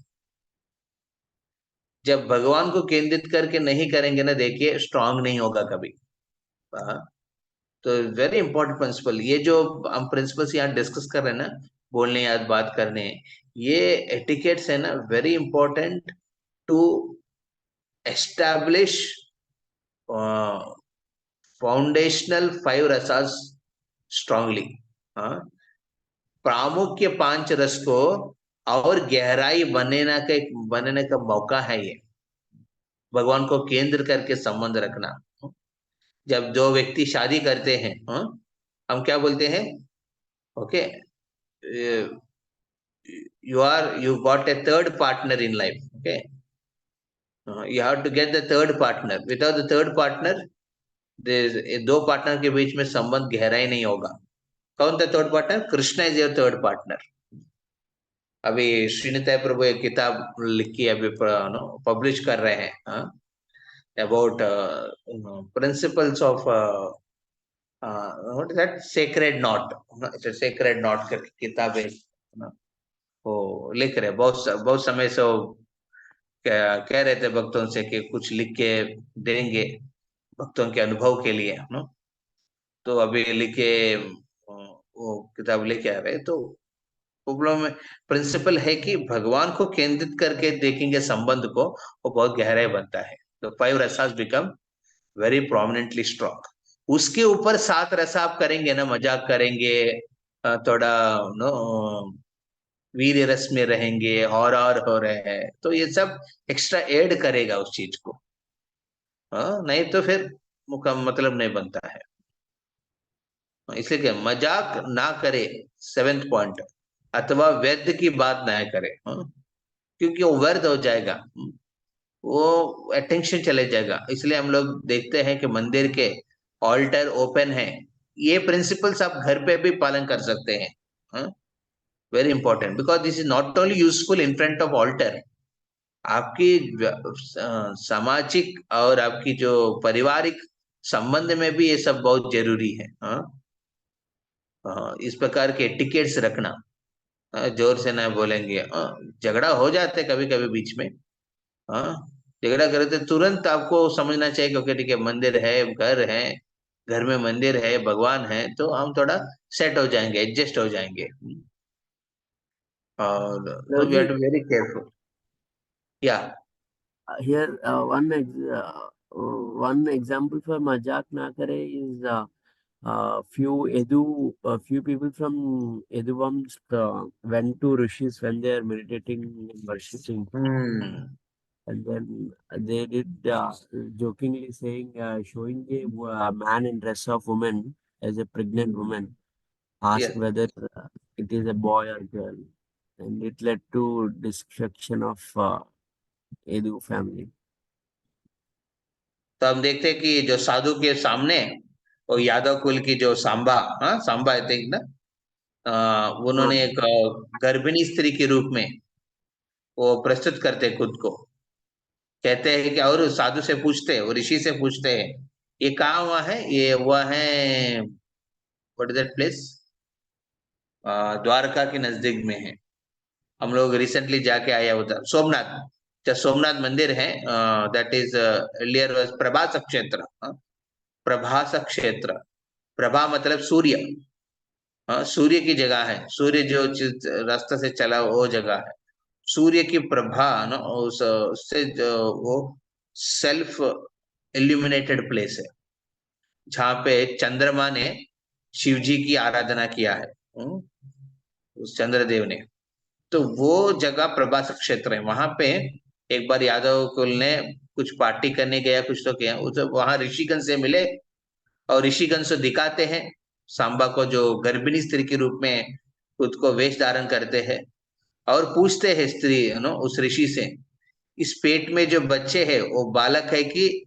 जब भगवान को केंद्रित करके नहीं करेंगे ना, देखिए स्ट्रांग नहीं होगा कभी। हाँ, तो वेरी इंपॉर्टेंट प्रिंसिपल, ये जो हम प्रिंसिपल्स यहाँ डिस्कस कर रहे हैं ना, बोलने या बात करने, ये एटिकेट्स है ना, very important to establish foundational 5 रसास स्ट्रांगली। हाँ, प्रामुख्य 5 रस को और गहराई बनने का मौका है ये, भगवान को केंद्र करके संबंध रखना। जब दो व्यक्ति शादी करते हैं, हाँ, हम क्या बोलते हैं? Okay, you got a third partner in life. Okay, you have to get the third partner. Without the third partner, दो पार्टनर के बीच में संबंध गहराई नहीं होगा। कौन था third partner? Krishna is your third partner. अभी श्रीनिताय प्रभु एक किताब लिखी, अभी पब्लिश कर रहे हैं, about principles of that sacred not. Sacred not करके किताब है, वो लिख रहे। बहुत बहुत समय से वो कह रहे थे भक्तों से कि कुछ लिख के देंगे भक्तों के अनुभव के लिए, नो। तो अभी लिखे, वो किताब लेके आ रहे। तो प्रॉब्लम में प्रिंसिपल है कि भगवान को केंद्रित करके देखेंगे संबंध को, वो बहुत गहराई बनता है। तो 5 rasas become very prominently strong. उसके ऊपर 7 रसा आप करेंगे ना, मजाक करेंगे, थोड़ा नो वीर रस में रहेंगे, और हो रहे हैं, तो ये सब एक्स्ट्रा ऐड करेगा उस चीज को। हाँ, नहीं तो फिर मतलब नहीं बनता है। इसलिए क्या, मजाक ना करे, 7th पॉइंट, अथवा व्यर्थ की बात ना करे। क्योंकि वो व्यर्थ हो जाएगा, वो अटेंशन चले जाएगा। इसलिए हम लोग देखते हैं कि मंदिर के ऑल्टर ओपन है। ये प्रिंसिपल्स आप घर पे भी पालन कर सकते हैं। Very important, because this is not only useful in front of altar, आपकी सामाजिक और आपकी जो पारिवारिक संबंध में भी ये सब बहुत जरूरी है। इस प्रकार के टिकेट्स रखना। जोर से ना बोलेंगे, झगड़ा हो जाते कभी कभी बीच में, हाँ, झगड़ा करे तो तुरंत आपको समझना चाहिए कि ओके ठीक है, मंदिर है, घर है, घर में मंदिर है, भगवान है, तो हम थोड़ा सेट हो जाएंगे, एडजस्ट हो जाएंगे। और no, we have Prabhuji, to very careful. या here one example for Majak na kare is few people from Eduvams went to rishis when they are meditating and worshipping, hmm, and then they did jokingly saying, showing a man in dress of woman as a pregnant woman, asked yes. whether it is a boy or girl, and it led to destruction of Edu family. तो हम देखते हैं कि जो साधु के सामने वो यादव कुल की जो सांबा, हाँ सांबा आई थिंक ना, हाँ, उन्होंने एक गर्भिणी स्त्री के रूप में वो प्रस्तुत करते हैं खुद को। कहते हैं कि, और साधु से पूछते हैं, वो ऋषि से पूछते हैं, ये कहाँ हुआ है? ये हुआ है, what is that place, Dwarka के नजदीक में है। हम लोग रिसेंटली जाके आए हैं उधर, सोमनाथ, जो सोमनाथ मंदिर है, दैट इज एर्लियर प्रभास क्षेत्र, प्रभास क्षेत्र। प्रभा मतलब सूर्य, हाँ, सूर्य की जगह है, सूर्य जो रास्ते से चला वो जगह है। सूर्य की प्रभा ना, उस उससे जो वो सेल्फ इल्यूमिनेटेड प्लेस है, जहाँ पे चंद्रमा ने शिव जी की आराधना किया है, उस चंद्रदेव ने। तो वो जगह प्रभास क्षेत्र है, वहां पे एक बार यादव कुल ने कुछ पार्टी करने गया, कुछ तो किया, उस वहां ऋषिगण से मिले, और ऋषिगण से दिखाते हैं सांबा को, जो गर्भिणी स्त्री के रूप में खुद को वेश धारण करते हैं, और पूछते हैं स्त्री उस ऋषि से, इस पेट में जो बच्चे है वो बालक है कि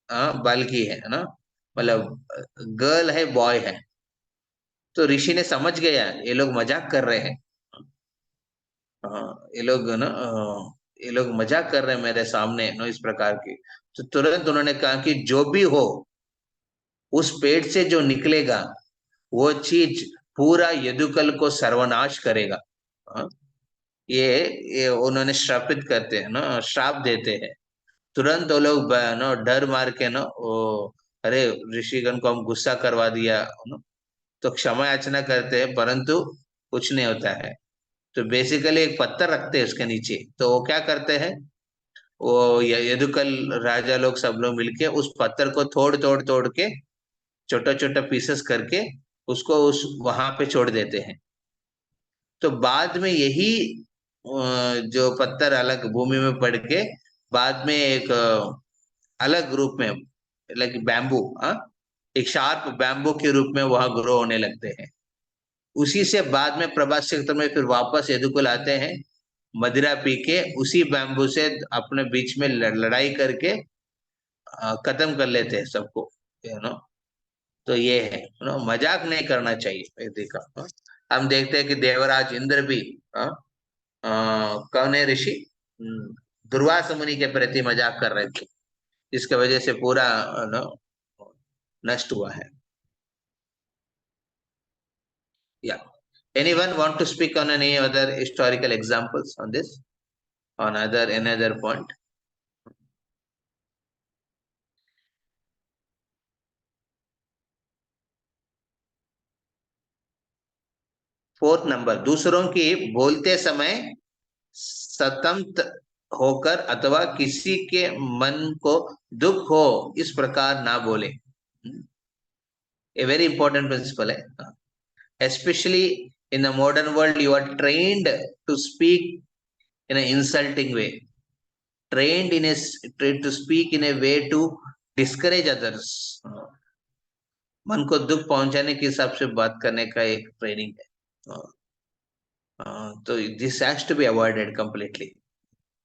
बालकी है ना, मतलब गर्ल है, बॉय है? तो ऋषि ने समझ गया ये लोग मजाक कर रहे हैं, ये लोग ना ये लोग मजाक कर रहे हैं मेरे सामने नो, इस प्रकार की। तो तुरंत उन्होंने कहा कि जो भी हो, उस पेट से जो निकलेगा वो चीज पूरा यदुकुल को सर्वनाश करेगा। हाँ, ये ये उन्होंने श्रापित करते हैं ना, श्राप देते हैं। तुरंत वो लोग नो डर मार के ना, वो अरे ऋषिगण को हम गुस्सा करवा दिया ना, तो क्षमा याचना करते हैं, परंतु कुछ नहीं होता है। तो बेसिकली एक पत्थर रखते हैं उसके नीचे, तो वो क्या करते हैं, वो यदुकल राजा लोग सब लोग मिलके उस पत्थर को तोड़ तोड़ तोड़ के छोटा छोटा पीसेस करके उसको उस वहां पे छोड़ देते हैं। तो बाद में यही जो पत्थर अलग भूमि में पड़ के बाद में एक अलग रूप में, लाइक बैम्बू, हाँ, एक शार्प बैम्बू के रूप में वहां ग्रो होने लगते हैं। उसी से बाद में प्रभास क्षेत्र में फिर वापस यदुकुल आते हैं, मदिरा पी के उसी बैम्बू से अपने बीच में लड़ाई करके खत्म कर लेते हैं सबको, नो। तो ये है, नो, मजाक नहीं करना चाहिए, ये देखा, हाँ? हम देखते हैं कि देवराज इंद्र भी, हाँ, कौन है ऋषि, दुर्वासा मुनि के प्रति मजाक कर रहे थे, जिसकी वजह से पूरा नो नष्ट हुआ है। या anyone want to speak on any other historical examples on this, on other another point? Fourth number, दूसरों की बोलते समय सतमत होकर अथवा किसी के मन को दुख हो इस प्रकार ना बोले। ए वेरी इंपॉर्टेंट प्रिंसिपल है, especially in the modern world you are trained to speak in an insulting way, trained in a to speak in a way to discourage others, मन को दुख पहुंचाने के हिसाब से बात करने का एक ट्रेनिंग है। तो this has to be avoided completely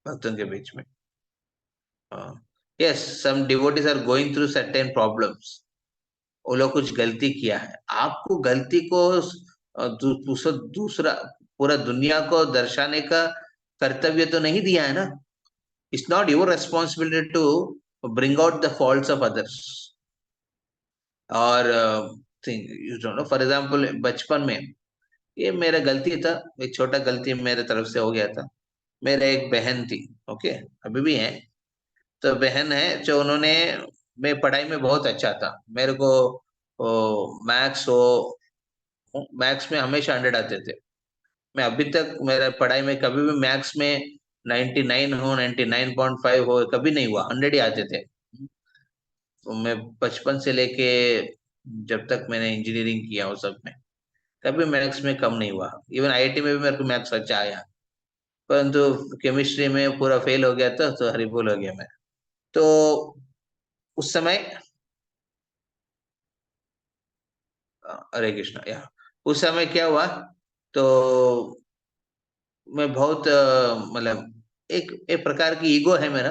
भक्तों के बीच में। Yes, some devotees are going through certain problems, वो लोग कुछ गलती किया है, आपको गलती को दूसरा पूरा दुनिया को दर्शाने का कर्तव्य तो नहीं दिया है ना। It's not your responsibility to bring out the faults of others. और think you don't know, for example बचपन में ये मेरा गलती था, एक छोटा गलती मेरे तरफ से हो गया था। मेरा एक बहन थी, ओके, अभी भी हैं। तो बहन है जो उन्होंने, मैं पढ़ाई में बहुत अच्छा था, मेरे को मैथ्स में हमेशा 100 आते थे। मैं अभी तक मेरा पढ़ाई में कभी भी मैथ्स में 99 हो, 99.5 हो, कभी नहीं हुआ, 100 ही आते थे। तो मैं बचपन से लेके जब तक मैंने इंजीनियरिंग किया उस सब में कभी मैथ्स में कम नहीं हुआ। इवन आईआईटी में भी मेरे को मैथ्स अच्छा आया, परंतु केमिस्ट्री में पूरा फेल हो गया था, तो हरिबोल हो गया मैं। तो उस समय, हरे कृष्णा, या उस समय क्या हुआ, तो मैं बहुत मतलब एक प्रकार की ईगो है मेरा,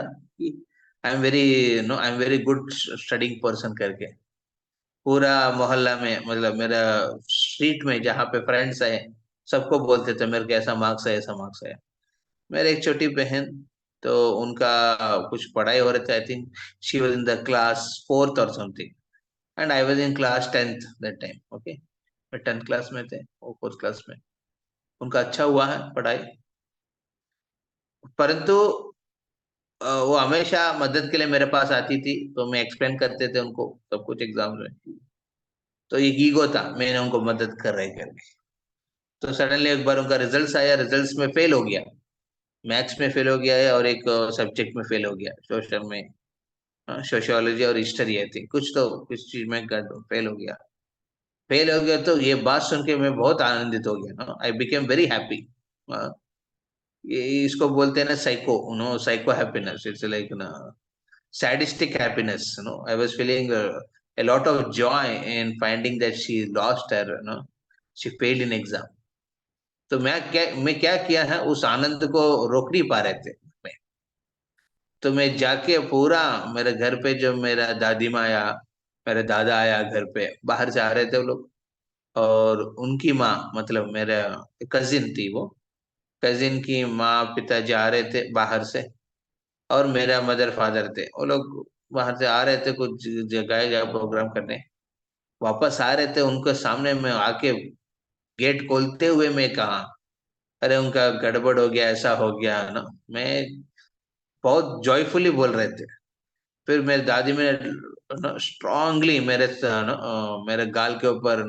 I am very no, I am very good studying person करके। पूरा मोहल्ला में, मतलब मेरा स्ट्रीट में जहाँ पे फ्रेंड्स है, सबको बोलते थे मेरे को ऐसा मार्क्स है, ऐसा मार्क्स है। मेरी एक छोटी बहन, तो उनका कुछ पढ़ाई हो रहे थे, I think she was in the class 4th और something, and I was in class 10th that time. Okay, मैं 10th क्लास में थे, वो 4th क्लास में। उनका अच्छा हुआ है पढ़ाई, परंतु वो हमेशा मदद के लिए मेरे पास आती थी, तो मैं एक्सप्लेन करते थे उनको सब कुछ एग्जाम में। तो एक ईगो था, मैंने उनको मदद कर रहे करके। तो सडनली एक बार उनका रिजल्ट्स आया, रिजल्ट्स में फेल हो गया, मैथ्स में फेल हो गया है, और एक सब्जेक्ट में फेल हो गया, सोशल में, सोशियोलॉजी और हिस्ट्री आई थिंक, कुछ तो कुछ चीज में फेल हो गया। फेल हो गया, तो ये बात सुन के मैं बहुत आनंदित हो गया ना, आई बिकेम वेरी हैप्पी। ये इसको बोलते हैं ना psycho, no, psycho happiness, it's like ना sadistic happiness, I was feeling a lot of joy in finding that she lost her, she failed in exam। तो मैं क्या किया है, उस आनंद को रोक नहीं पा रहे थे मैं। तो मैं जाके पूरा, मेरे घर पे जो मेरा दादी माँ आया, मेरे दादा आया घर पे, बाहर से आ रहे थे वो लोग, और उनकी माँ, मतलब मेरा कजिन थी वो, कजिन की माँ पिताजी आ रहे थे बाहर से, और मेरा मदर फादर थे, वो लोग बाहर से आ रहे थे कुछ जगह जगह प्रोग्राम करने, वापस आ रहे थे, उनके सामने में आके गेट खोलते हुए मैं कहा, अरे उनका गड़बड़ हो गया, ऐसा हो गया ना। मैं बहुत जॉयफुली बोल रहे थे, फिर मेरी दादी ने स्ट्रांगली मेरे गाल के ऊपर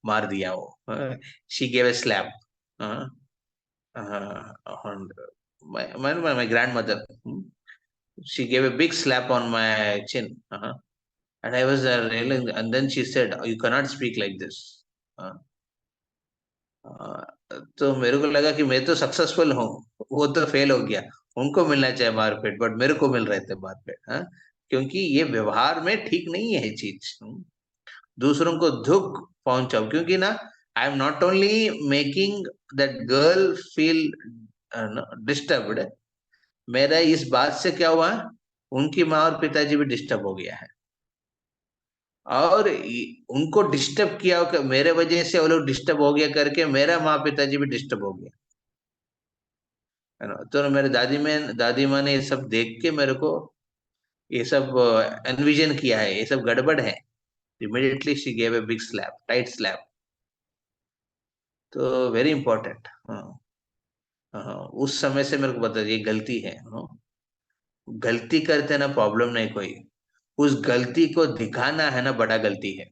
मार दिया वो, she gave a slap, my grandmother, she gave a big slap on my chin, and I was railing, and then she said, "You cannot speak like this." Uh, तो मेरे को लगा कि मैं तो सक्सेसफुल हूँ, वो तो फेल हो गया, उनको मिलना चाहिए मारपीट, बट मेरे को मिल रहे थे मारपीट, क्योंकि ये व्यवहार में ठीक नहीं है ये चीज। दूसरों को दुख पहुंचाओ, क्योंकि ना, I am not only making that girl feel disturbed, मेरा इस बात से क्या हुआ, उनकी माँ और पिताजी भी डिस्टर्ब हो गया है, और उनको डिस्टर्ब किया मेरे वजह से वो लोग डिस्टर्ब हो गया करके, मेरा माँ पिताजी भी डिस्टर्ब हो गया, है ना। तो मेरे दादी माँ ने ये सब देख के मेरे को ये सब एनविजन किया है, ये सब गड़बड़ है। Immediately she gave a big slab, tight slap. तो वेरी इंपॉर्टेंट। हाँ, हाँ, उस समय से मेरे को पता ये गलती है, गलती करते ना प्रॉब्लम नहीं कोई, उस गलती को दिखाना है ना बड़ा गलती है।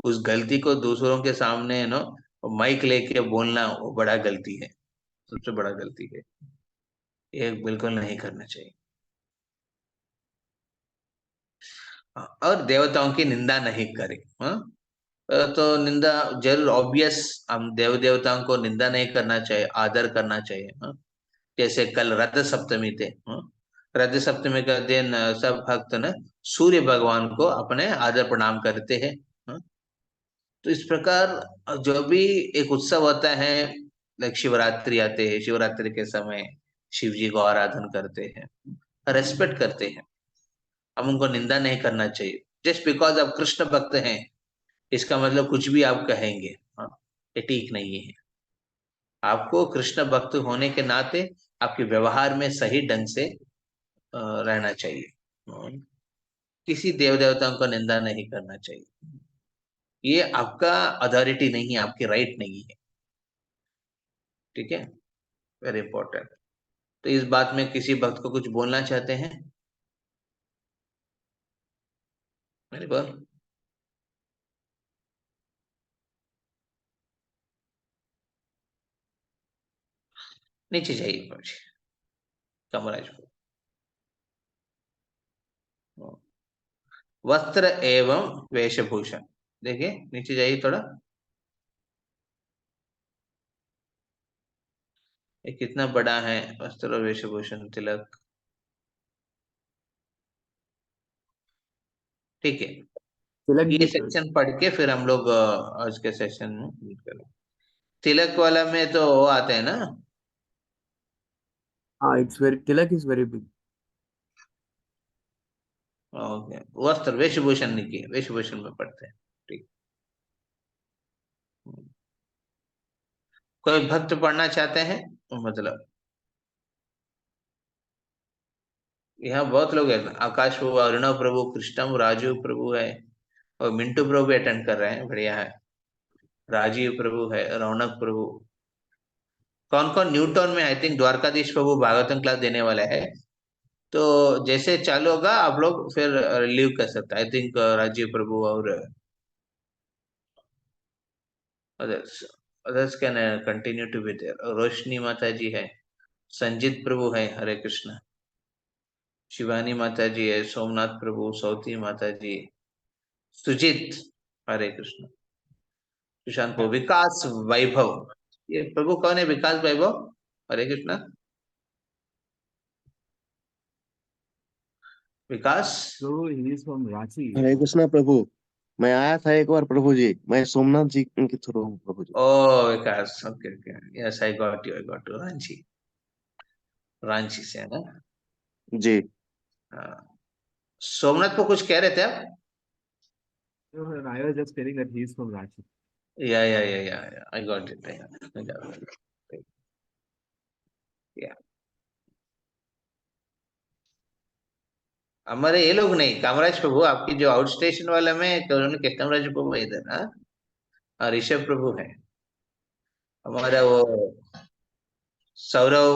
उस गलती को दूसरों के सामने माइक लेके बोलना, वो बड़ा गलती है, सबसे बड़ा गलती है, ये बिल्कुल नहीं करना चाहिए। हाँ, और देवताओं की निंदा नहीं करें। हाँ, तो निंदा जरूर ऑब्वियस, हम देव देवताओं को निंदा नहीं करना चाहिए, आदर करना चाहिए। हाँ, जैसे कल रथ सप्तमी थे। हाँ, रथ सप्तमी का दिन सब भक्त न सूर्य भगवान को अपने आदर प्रणाम करते हैं। हाँ, तो इस प्रकार जो भी एक उत्सव होता है, लाइक शिवरात्रि आते हैं, शिवरात्रि के समय शिव जी को आराधन करते हैं, रेस्पेक्ट करते हैं, हम उनको निंदा नहीं करना चाहिए। जस्ट बिकॉज आप कृष्ण भक्त हैं, इसका मतलब कुछ भी आप कहेंगे, हाँ, ये ठीक नहीं है। आपको कृष्ण भक्त होने के नाते आपके व्यवहार में सही ढंग से रहना चाहिए। किसी देव देवताओं को निंदा नहीं करना चाहिए, ये आपका अथॉरिटी नहीं है, आपकी राइट नहीं है। ठीक है, वेरी इंपॉर्टेंट। तो इस बात में किसी भक्त को कुछ बोलना चाहते हैं? मेरे बोल। नीचे जाइए कुछ, कमराज को। वस्त्र एवं वेशभूषण, देखिए नीचे जाइए थोड़ा। ये कितना बड़ा है, वस्त्र और वेशभूषण तिलक। ठीक है, तिलक ये भी तो सेक्शन पढ़ के फिर हम लोग आज के सेशन में meet करेंगे। तिलक वाला में तो वो आते हैं ना। हाँ, it's very, Tilak is very big. Okay, वस्त्र वेशभूषण नहीं किए, वेशभूषण में पढ़ते हैं। ठीक। कोई भक्त पढ़ना चाहते हैं? मतलब यहाँ बहुत लोग हैं, आकाश प्रभु, अरुणव प्रभु, कृष्णम, राजू प्रभु है, और मिंटू प्रभु भी अटेंड कर रहे हैं, बढ़िया है। राजीव प्रभु है, रौनक प्रभु। कौन कौन न्यूटन में, I think Dwarkadhish Prabhu Bhagavatam class देने वाला है। तो जैसे चालू होगा आप लोग फिर रिलीव कर सकते हैं। आई थिंक राजीव प्रभु और others others can continue to be there. Roshni Mata ji है, संजीत प्रभु है, हरे कृष्ण। शिवानी माता जी है, सोमनाथ प्रभु, सौती माता जी, सुजीत, हरे कृष्ण। सुशांत प्रभु, विकास वैभव, ये प्रभु कौन है? विकास वैभव, हरे कृष्ण। विकास। So he is from Ranchi. हरे कृष्णा प्रभु। मैं आया था एक बार प्रभु जी, मैं सोमनाथ जी के थ्रू हूँ Prabhu ji. Oh Vikas, okay okay, yes I got you, I got you. Ranchi, Ranchi से है ना? जी। हाँ। सोमनाथ को कुछ कह रहे थे आप? No, I was just telling that he is from Ranchi. या आई गॉट इट, या। हमारे ये लोग नहीं, कामराज प्रभु आपकी जो आउट स्टेशन वाला में कामराज प्रभु है इधर। हाँ, और ऋषभ प्रभु है हमारा, वो सौरव,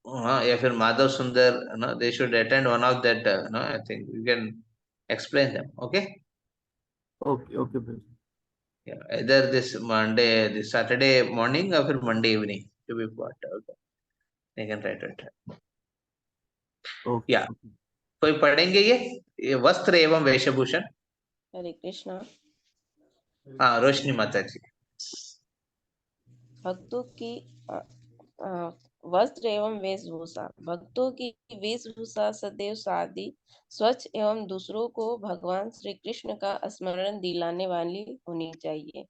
हाँ, या फिर माधव सुंदर ना, they should attend one of that no, I think you can explain them, okay. Okay, okay, brother. इधर this Monday, this Saturday morning और फिर Monday evening to be part, okay, I can write it. Okay, या okay. कोई पढ़ेंगे ये वस्त्र एवं वेशभूषण? हरे कृष्णा। हाँ, रोशनी माता जी। भक्तों की अ, अ, वस्त्र एवं वेशभूषा। भक्तों की वेशभूषा सदैव सादी, स्वच्छ एवं दूसरों को भगवान श्री कृष्ण का स्मरण दिलाने वाली होनी चाहिए।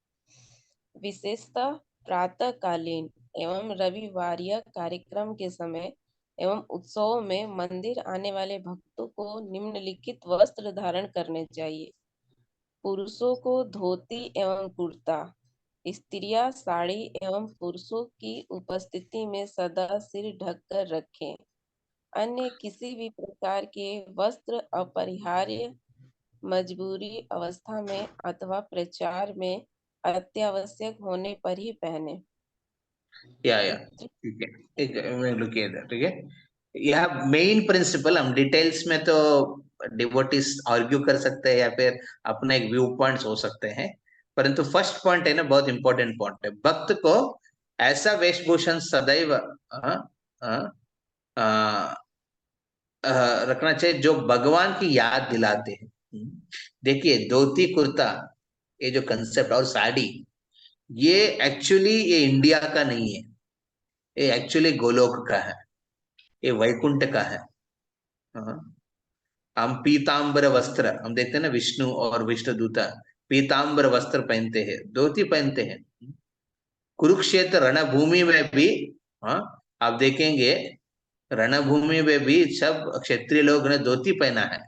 विशेषतः प्रातःकालीन एवं रविवारीय कार्यक्रम के समय एवं उत्सवों में मंदिर आने वाले भक्तों को निम्नलिखित वस्त्र धारण करने चाहिए। पुरुषों को धोती एवं कुर्ता, स्त्रियां साड़ी एवं पुरुषों की उपस्थिति में सदा सिर ढककर रखें। अन्य किसी भी प्रकार के वस्त्र अपरिहार्य, मजबूरी अवस्था में अथवा प्रचार में अत्यावश्यक होने पर ही पहने। या ठीक है, ठीक है, मैं लुक इधर, ठीक है। यह मेन प्रिंसिपल, हम डिटेल्स में तो डिवोटीज आर्ग्यू कर सकते हैं या फिर अपने एक व्यू पॉइंट्स हो सकते हैं, परंतु फर्स्ट पॉइंट है ना, बहुत इंपॉर्टेंट पॉइंट है। भक्त को ऐसा वेशभूषण सदैव अ, रखना चाहिए जो भगवान की याद दिलाते हैं। देखिए, धोती कुर्ता, ये जो कंसेप्ट, और साड़ी, ये एक्चुअली ये इंडिया का नहीं है, ये एक्चुअली गोलोक का है, ये वैकुंठ का है। हाँ। हम पीतांबर वस्त्र, हम देखते हैं ना, विष्णु और विष्णु दूता पीतांबर वस्त्र पहनते हैं, धोती पहनते हैं। कुरुक्षेत्र रणभूमि में भी, हाँ, आप देखेंगे रणभूमि में भी सब क्षत्रिय लोग ने धोती पहना है।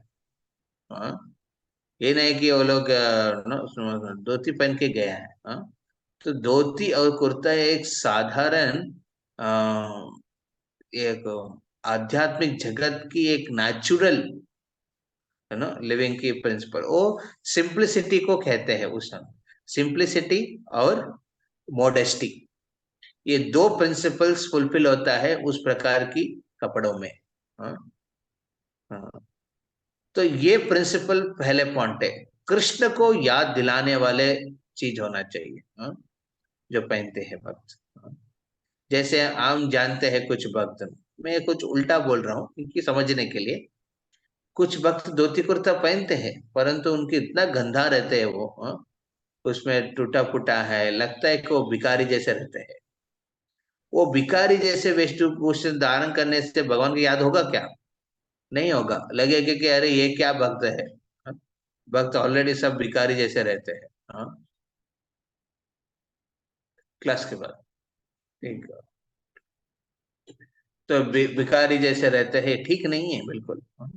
हाँ, ये नहीं कि वो लोग धोती पहन के गया है। हाँ, तो धोती और कुर्ता एक साधारण एक आध्यात्मिक जगत की एक नेचुरल, है ना, लिविंग की प्रिंसिपल, वो सिंप्लिसिटी को कहते हैं उस समय, सिंप्लिसिटी और मोडेस्टी। ये दो प्रिंसिपल्स फुलफिल होता है उस प्रकार की कपड़ों में। हाँ, हाँ। तो ये प्रिंसिपल पहले पॉइंट है, कृष्ण को याद दिलाने वाले चीज होना चाहिए। हाँ, जो पहनते हैं भक्त। हाँ, जैसे हम जानते हैं कुछ भक्त, मैं कुछ उल्टा बोल रहा हूँ क्योंकि समझने के लिए, कुछ भक्त धोती कुर्ता पहनते हैं परंतु उनके इतना गंदा रहते हैं वो। हाँ, उसमें टूटा फूटा है, लगता है कि वो भिखारी जैसे रहते हैं। वो भिखारी जैसे वेशभूषण धारण करने से भगवान को याद होगा क्या? नहीं होगा, लगेगा कि अरे ये क्या भक्त है। हाँ? भक्त ऑलरेडी सब भिखारी जैसे रहते हैं। हाँ, क्लास के बाद ठीक है। तो भिखारी जैसे रहते हैं, ठीक नहीं है बिल्कुल। हाँ?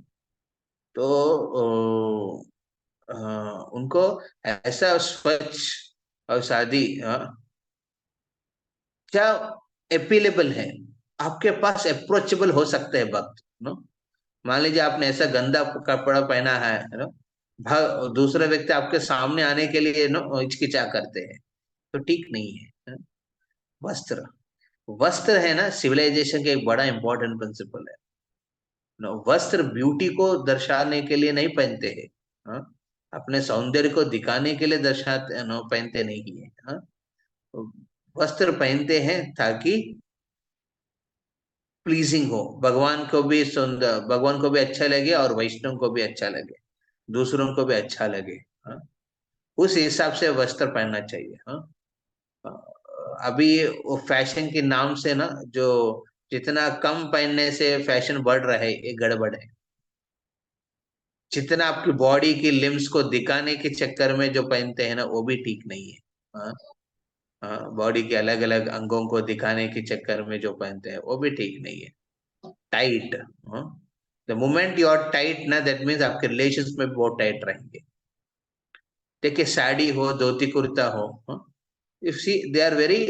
तो उनको ऐसा स्वच्छ और शादी, क्या अपीलेबल है, आपके पास अप्रोचेबल हो सकते हैं भक्त। नो, मान लीजिए आपने ऐसा गंदा कपड़ा पहना है नो, दूसरे व्यक्ति आपके सामने आने के लिए नो हिचकिचा करते हैं, तो ठीक नहीं है। वस्त्र, वस्त्र है ना सिविलाइजेशन का एक बड़ा इंपॉर्टेंट प्रिंसिपल है। नो, वस्त्र ब्यूटी को दर्शाने के लिए नहीं पहनते हैं। हाँ? अपने सौंदर्य को दिखाने के लिए दर्शाते नो पहनते नहीं है। हाँ? वस्त्र पहनते हैं ताकि प्लीजिंग हो, भगवान को भी सुंदर, भगवान को भी अच्छा लगे और वैष्णव को भी अच्छा लगे, दूसरों को भी अच्छा लगे। हाँ? उस हिसाब से वस्त्र पहनना चाहिए। हाँ? अभी वो फैशन के नाम से ना, जो जितना कम पहनने से फैशन बढ़ रहा है, ये गड़बड़ है। जितना आपकी बॉडी की लिम्स को दिखाने के चक्कर में जो पहनते हैं ना, वो भी ठीक नहीं है। हाँ, हाँ, बॉडी के अलग अलग अंगों को दिखाने के चक्कर में जो पहनते हैं वो भी ठीक नहीं है। Tight, the moment you are tight ना, दैट मीन्स आपके रिलेशंस में बहुत टाइट रहेंगे। देखिए साड़ी हो, धोती कुर्ता हो, if see they are very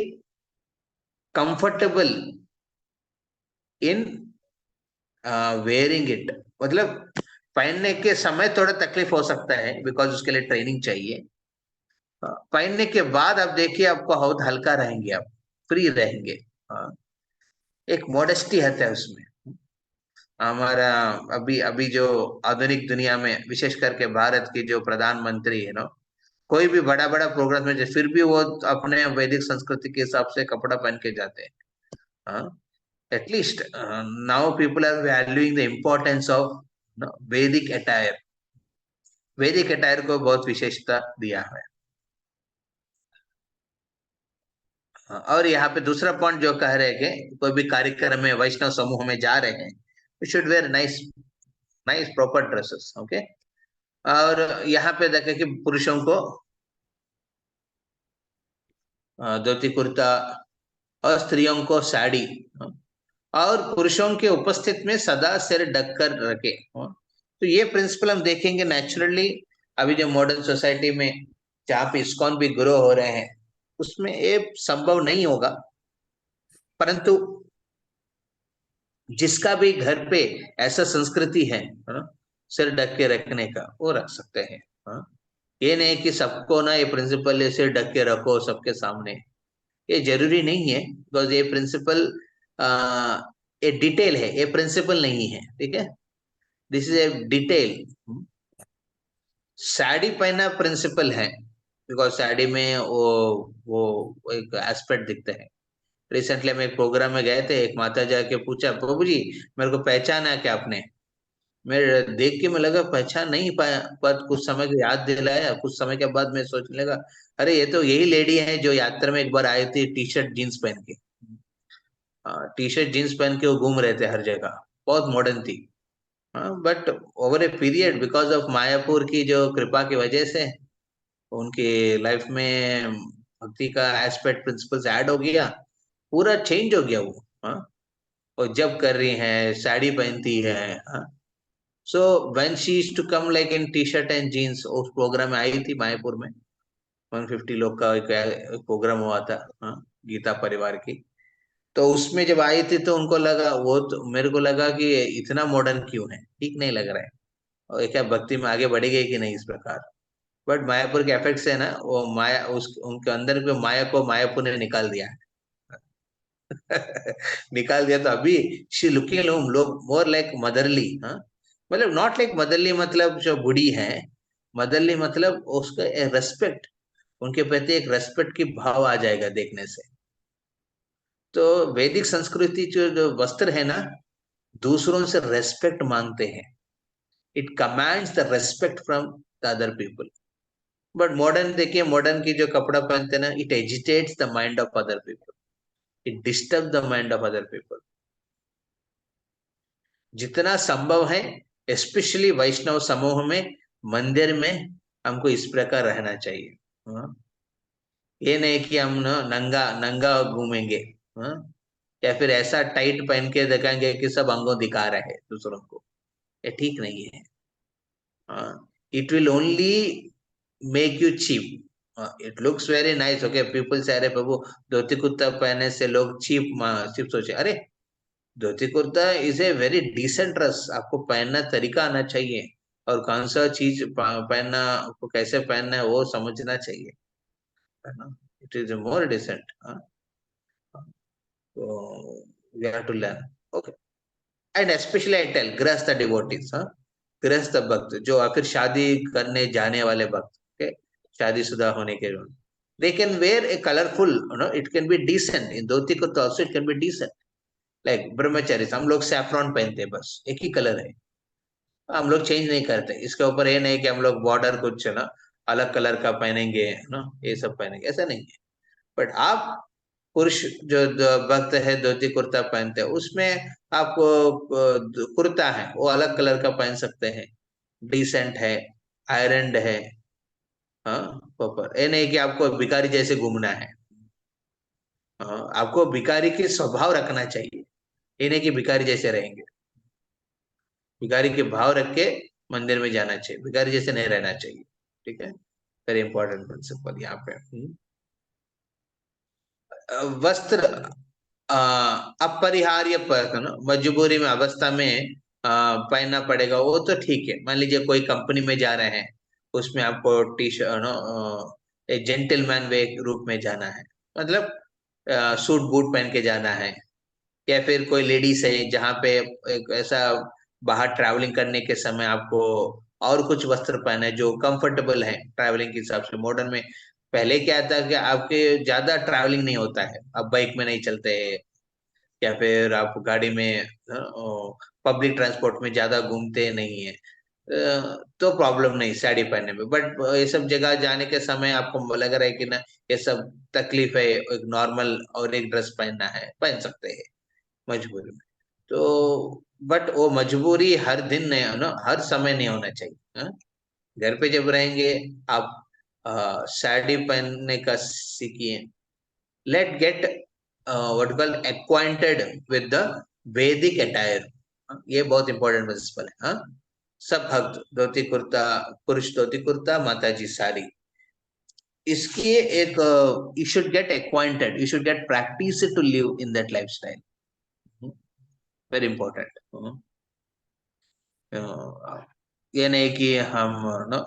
comfortable in wearing it, मतलब पहनने के समय थोड़ा तकलीफ हो सकता है बिकॉज उसके लिए ट्रेनिंग चाहिए। पहनने के बाद आप देखिए आपको बहुत हल्का रहेंगे, आप फ्री रहेंगे। हाँ, एक मॉडेस्टी है उसमें। हमारा अभी अभी जो आधुनिक दुनिया में विशेष करके भारत की जो प्रधानमंत्री है ना, कोई भी बड़ा बड़ा प्रोग्राम में फिर भी वो अपने वैदिक संस्कृति के हिसाब से कपड़ा पहन के जाते हैं। हाँ, at least now people are valuing the importance of Vedic attire. Vedic attire को बहुत विशेषता दिया है। और यहाँ पे दूसरा पॉइंट जो कह रहे हैं कि कोई भी कार्यक्रम में वैष्णव समूह में जा रहे हैं, we should wear nice nice proper dresses. Okay, और यहाँ पे देखें कि पुरुषों को धोती कुर्ता और स्त्रियों को साड़ी, और पुरुषों के उपस्थित में सदा सिर ढक कर रखे। तो ये प्रिंसिपल हम देखेंगे नेचुरली अभी जो मॉडर्न सोसाइटी में जहाँ पे इस्कॉन भी ग्रो हो रहे हैं, उसमें ये संभव नहीं होगा, परंतु जिसका भी घर पे ऐसा संस्कृति है सिर ढक के रखने का, वो रख सकते हैं। हाँ? ये नहीं कि सबको ना ये प्रिंसिपल सिर ढक के रखो सबके सामने, ये जरूरी नहीं है, बिकॉज ये प्रिंसिपल ये डिटेल है, ये प्रिंसिपल नहीं है। ठीक है, this is a detail. Sari पहनना प्रिंसिपल है, बिकॉज साड़ी में वो एक एस्पेक्ट दिखते हैं। रिसेंटली हम एक प्रोग्राम में गए थे, एक माता जाके पूछा, प्रभु जी मेरे को पहचाना क्या आपने? मैं देख के मैं लगा पहचान नहीं पाया, पर कुछ समय को याद दिलाया, कुछ समय के बाद मैं सोचने लगा, अरे ये तो यही लेडी है जो यात्रा में एक बार आई थी टी शर्ट जीन्स पहन के। टी शर्ट जीन्स पहन के वो घूम रहे थे हर जगह, बहुत मॉडर्न थी। But over a period because of Mayapur की जो कृपा की वजह से उनकी लाइफ में भक्ति का एस्पेक्ट प्रिंसिपल्स ऐड हो गया, पूरा चेंज हो गया वो। और जब कर रही है साड़ी पहनती है। So when she used to come like in T shirt and jeans, उस प्रोग्राम में आई थी मायापुर में, 150 लोग का एक प्रोग्राम हुआ था। गीता परिवार की, तो उसमें जब आई थी तो उनको लगा, वो तो मेरे को लगा कि इतना मॉडर्न क्यों है, ठीक नहीं लग रहा है, और ये क्या भक्ति में आगे बढ़ेगी कि नहीं इस प्रकार। बट मायापुर के इफेक्ट से ना वो माया उस उनके अंदर के माया को मायापुर ने निकाल दिया है। निकाल दिया तो अभी शी लुकिंग लोग मोर लाइक मदरली, हाँ, मतलब नॉट लाइक मदरली मतलब जो बूढ़ी है, मदरली मतलब उसका रेस्पेक्ट, उनके प्रति एक रेस्पेक्ट की भाव आ जाएगा देखने से। तो वैदिक संस्कृति जो वस्त्र है ना, दूसरों से रेस्पेक्ट मांगते हैं, it commands the respect from the other people. But modern देखिए, मॉडर्न की जो कपड़ा पहनते हैं ना, it agitates the mind of other people, it disturb the mind of other people. जितना संभव है, स्पेशली वैष्णव समूह में, मंदिर में हमको इस प्रकार रहना चाहिए। हाँ? ये नहीं कि हम ना नंगा नंगा घूमेंगे, हाँ? या फिर ऐसा टाइट पहन के दिखाएंगे कि सब अंगों दिखा रहे हैं दूसरों को, ये ठीक नहीं है। It will only make you cheap. It looks very nice, okay, people से अरे प्रभु धोती कुर्ता पहनने से लोग चीप चीप सोचे। अरे dhoti kurta is a very decent dress, आपको पहनना तरीका आना चाहिए, और कौन सा चीज पहनना, आपको कैसे पहनना है वो समझना चाहिए, है ना। इट इज मोर डिसेंट, तो we have to learn, okay. And specially I tell grihastha devotees, grihastha भक्त जो आखिर शादी करने जाने वाले भक्त, ओके, शादीशुदा होने के बाद they can wear a colourful, it can be decent in dhoti kurta also, it can be decent like brahmachari. हम लोग सैफ्रॉन पहनते हैं, बस एक ही कलर है, हम लोग चेंज नहीं करते। इसके ऊपर ये नहीं कि हम लोग बॉर्डर कुछ है ना अलग कलर का पहनेंगे ना, ये सब पहनेंगे, ऐसा नहीं है। बट आप पुरुष जो भक्त है धोती कुर्ता पहनते हैं, उसमें आपको कुर्ता है वो अलग कलर का पहन सकते हैं, डिसेंट है, आयरन है, हाँ, प्रॉपर। ये नहीं कि आपको भिखारी जैसे घूमना है, हाँ, आपको भिखारी के स्वभाव रखना चाहिए, ये नहीं कि भिखारी जैसे रहेंगे। भिखारी के भाव रख के मंदिर में जाना चाहिए, भिखारी जैसे नहीं रहना चाहिए, ठीक है। वेरी इंपॉर्टेंट प्रिंसिपल यहाँ पे। वस्त्र अपरिहार्य पर मजबूरी में अवस्था में पहनना पड़ेगा, वो तो ठीक है। मान लीजिए कोई कंपनी में जा रहे हैं, उसमें आपको टी शर्ट एक जेंटलमैन वे रूप में जाना है, मतलब सूट बूट पहन के जाना है। या फिर कोई लेडीज है जहाँ पे एक ऐसा बाहर ट्रैवलिंग करने के समय आपको और कुछ वस्त्र पहने जो कंफर्टेबल है ट्रैवलिंग के हिसाब से। मॉडर्न में पहले क्या था कि आपके ज्यादा ट्रैवलिंग नहीं होता है, आप बाइक में नहीं चलते, या फिर आप गाड़ी में पब्लिक ट्रांसपोर्ट में ज्यादा घूमते नहीं है, तो प्रॉब्लम नहीं साड़ी पहनने में। बट ये सब जगह जाने के समय आपको लग रहा है कि ना ये सब तकलीफ है, एक नॉर्मल और एक ड्रेस पहनना है, पहन सकते हैं मजबूरी में। तो बट वो मजबूरी हर दिन नहीं ना, हर समय नहीं होना चाहिए, हाँ? घर पे जब रहेंगे आप साड़ी पहनने का सीखिए। Let get what call acquainted with the Vedic attire, ये बहुत इंपॉर्टेंट प्रिंसिपल है, हाँ। सब भक्त धोती कुर्ता, पुरुष धोती कुर्ता, माता जी साड़ी, इसकी एक you should get acquainted, you should get practice to live in that lifestyle, very important. ये नहीं कि हम नो